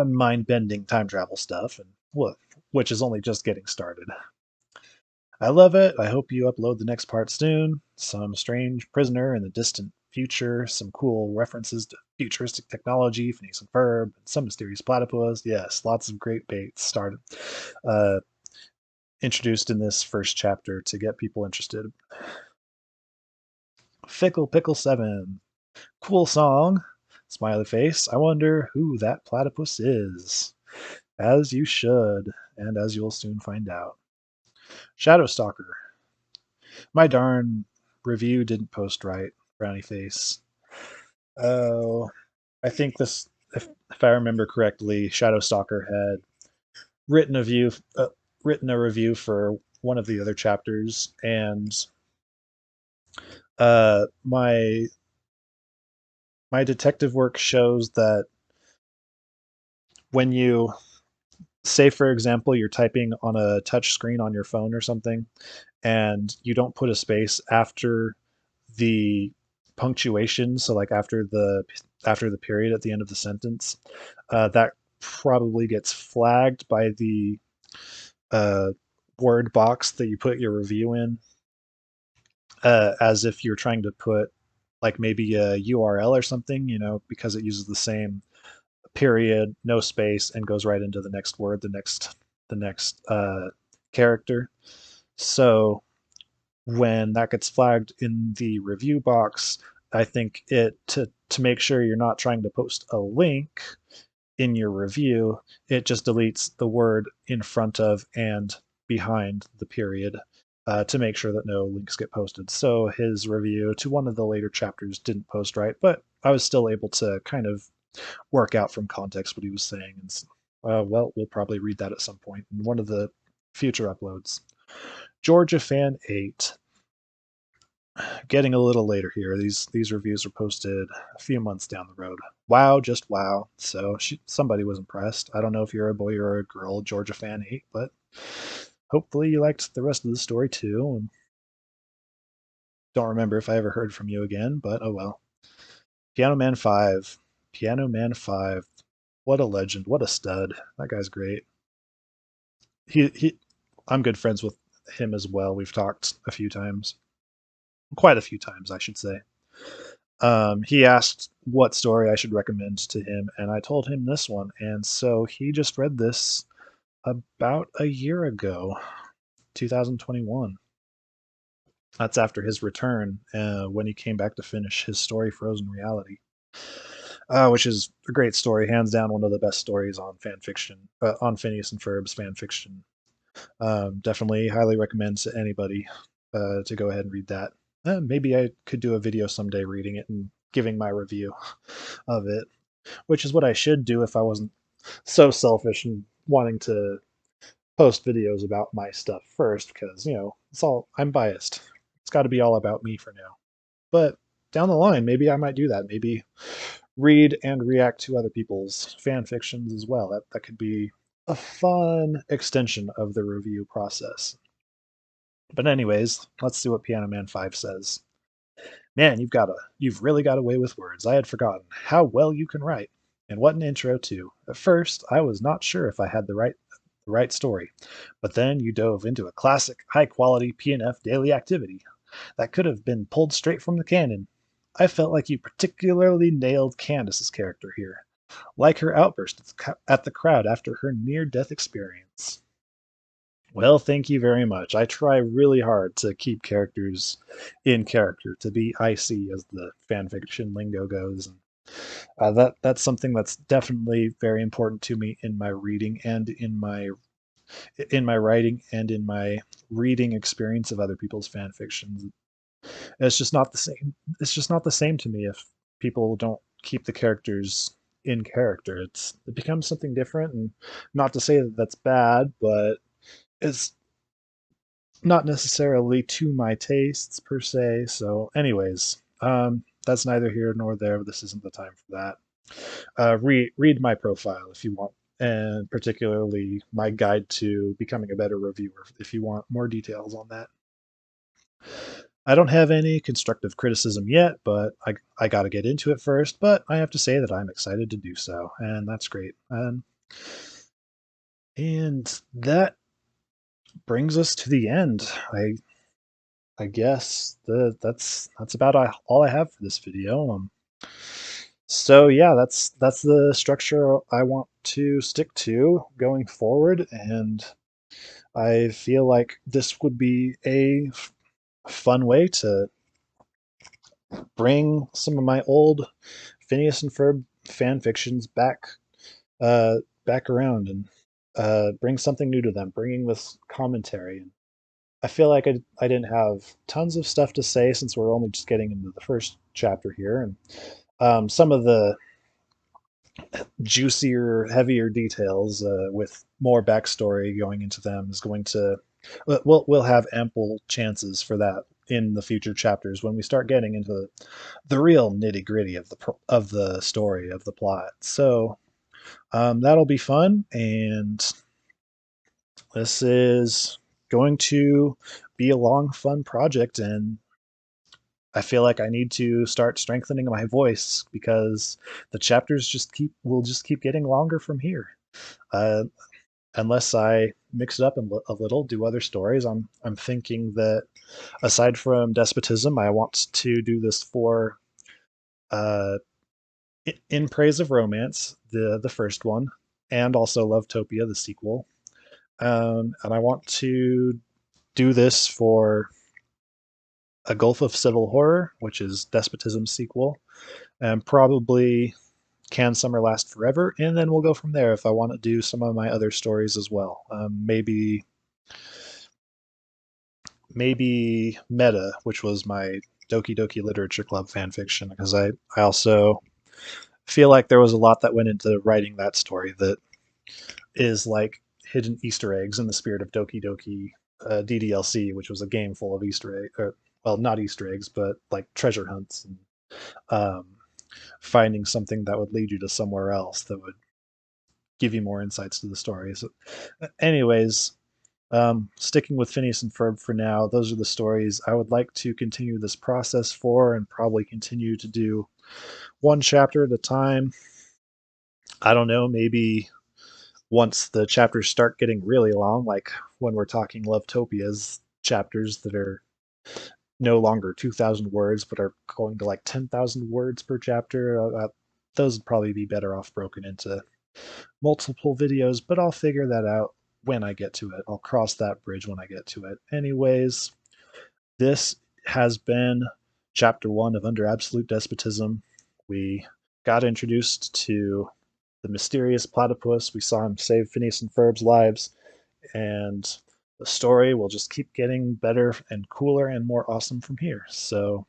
mind-bending time travel stuff, and which is only just getting started. I love it. I hope you upload the next part soon. Some strange prisoner in the distant future, some cool references to futuristic technology, Phineas and Ferb, and some mysterious platypus. Yes, lots of great baits started uh, introduced in this first chapter to get people interested. Fickle Pickle 7. Cool song. Smiley face. I wonder who that platypus is. As you should, and as you'll soon find out. Shadow Stalker. My darn review didn't post right. Brownie face. Oh, I think this, if I remember correctly, Shadow Stalker had written a view, written a review for one of the other chapters, and my detective work shows that when you say, for example, you're typing on a touch screen on your phone or something, and you don't put a space after the punctuation, so like after the period at the end of the sentence, that probably gets flagged by the uh, word box that you put your review in, as if you're trying to put like maybe a URL or something, because it uses the same period, no space, and goes right into the next word, the next character. So when that gets flagged in the review box, I think it to make sure you're not trying to post a link in your review, it just deletes the word in front of and behind the period, to make sure that no links get posted. So his review to one of the later chapters didn't post right, but I was still able to kind of work out from context what he was saying. And well, we'll probably read that at some point in one of the future uploads. Georgia Fan 8. Getting a little later here. These reviews were posted a few months down the road. Wow, just wow. So somebody was impressed. I don't know if you're a boy or a girl, Georgia Fan 8, but hopefully you liked the rest of the story too. And don't remember if I ever heard from you again, but oh well. Piano Man 5. Piano Man 5. What a legend. What a stud. That guy's great. He I'm good friends with him as well. We've talked a few times. Quite a few times, I should say. He asked what story I should recommend to him, and I told him this one. And so he just read this about a year ago, 2021. That's after his return, when he came back to finish his story, Frozen Reality, which is a great story, hands down one of the best stories on fan fiction, on Phineas and Ferb's fan fiction. Definitely highly recommend to anybody to go ahead and read that. Maybe I could do a video someday reading it and giving my review of it, which is what I should do if I wasn't so selfish and wanting to post videos about my stuff first, because it's all, I'm biased. It's got to be all about me for now. But down the line, maybe I might do that. Maybe read and react to other people's fan fictions as well. That could be a fun extension of the review process. But anyways, let's see what Piano Man 5 says. Man, you've really got away with words. I had forgotten how well you can write. And what an intro too. At first, I was not sure if I had the right story. But then you dove into a classic, high-quality P&F daily activity that could have been pulled straight from the canon. I felt like you particularly nailed Candace's character here, like her outburst at the crowd after her near-death experience. Well, thank you very much. I try really hard to keep characters in character, to be icy, as the fanfiction lingo goes. And that's something that's definitely very important to me in my reading and in my writing and in my reading experience of other people's fan fictions. It's just not the same. It's just not the same to me if people don't keep the characters in character. It becomes something different, and not to say that that's bad, but it's not necessarily to my tastes per se. So, anyways, that's neither here nor there. This isn't the time for that. Read my profile if you want, and particularly my guide to becoming a better reviewer if you want more details on that. I don't have any constructive criticism yet, but I got to get into it first. But I have to say that I'm excited to do so, and that's great. And that brings us to the end. I guess that's about all I have for this video. So yeah, that's the structure I want to stick to going forward, and I feel like this would be a fun way to bring some of my old Phineas and Ferb fan fictions back around and bring something new to them, bringing this commentary. I feel like I didn't have tons of stuff to say since we're only just getting into the first chapter here, and some of the juicier, heavier details with more backstory going into them is going to we'll have ample chances for that in the future chapters when we start getting into the real nitty gritty of the story of the plot. So that'll be fun, and this is going to be a long, fun project, and I feel like I need to start strengthening my voice because the chapters will just keep getting longer from here. Uh, unless I mix it up a little, do other stories. I'm thinking that aside from Despotism, I want to do this for uh, In Praise of Romance, the first one, and also Lovetopia, the sequel. And I want to do this for A Gulf of Civil Horror, which is Despotism's sequel, and probably Can Summer Last Forever, and then we'll go from there if I want to do some of my other stories as well. Maybe Meta, which was my Doki Doki Literature Club fanfiction, because I also feel like there was a lot that went into writing that story that is like hidden Easter eggs in the spirit of Doki Doki DDLC, which was a game full of Easter eggs, or well, not Easter eggs, but like treasure hunts and um, finding something that would lead you to somewhere else that would give you more insights to the story. So, anyways, sticking with Phineas and Ferb for now, those are the stories I would like to continue this process for and probably continue to do one chapter at a time. I don't know, maybe once the chapters start getting really long, like when we're talking Lovetopia's chapters that are no longer 2,000 words, but are going to like 10,000 words per chapter, those would probably be better off broken into multiple videos, but I'll figure that out when I get to it. I'll cross that bridge when I get to it. Anyways, this has been chapter 1 of Under Absolute Despotism. We got introduced to the mysterious platypus. We saw him save Phineas and Ferb's lives, and the story will just keep getting better and cooler and more awesome from here. So,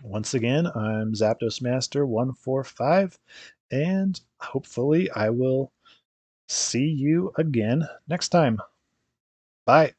once again, I'm Zapdos Master 145, and hopefully I will see you again next time. Bye.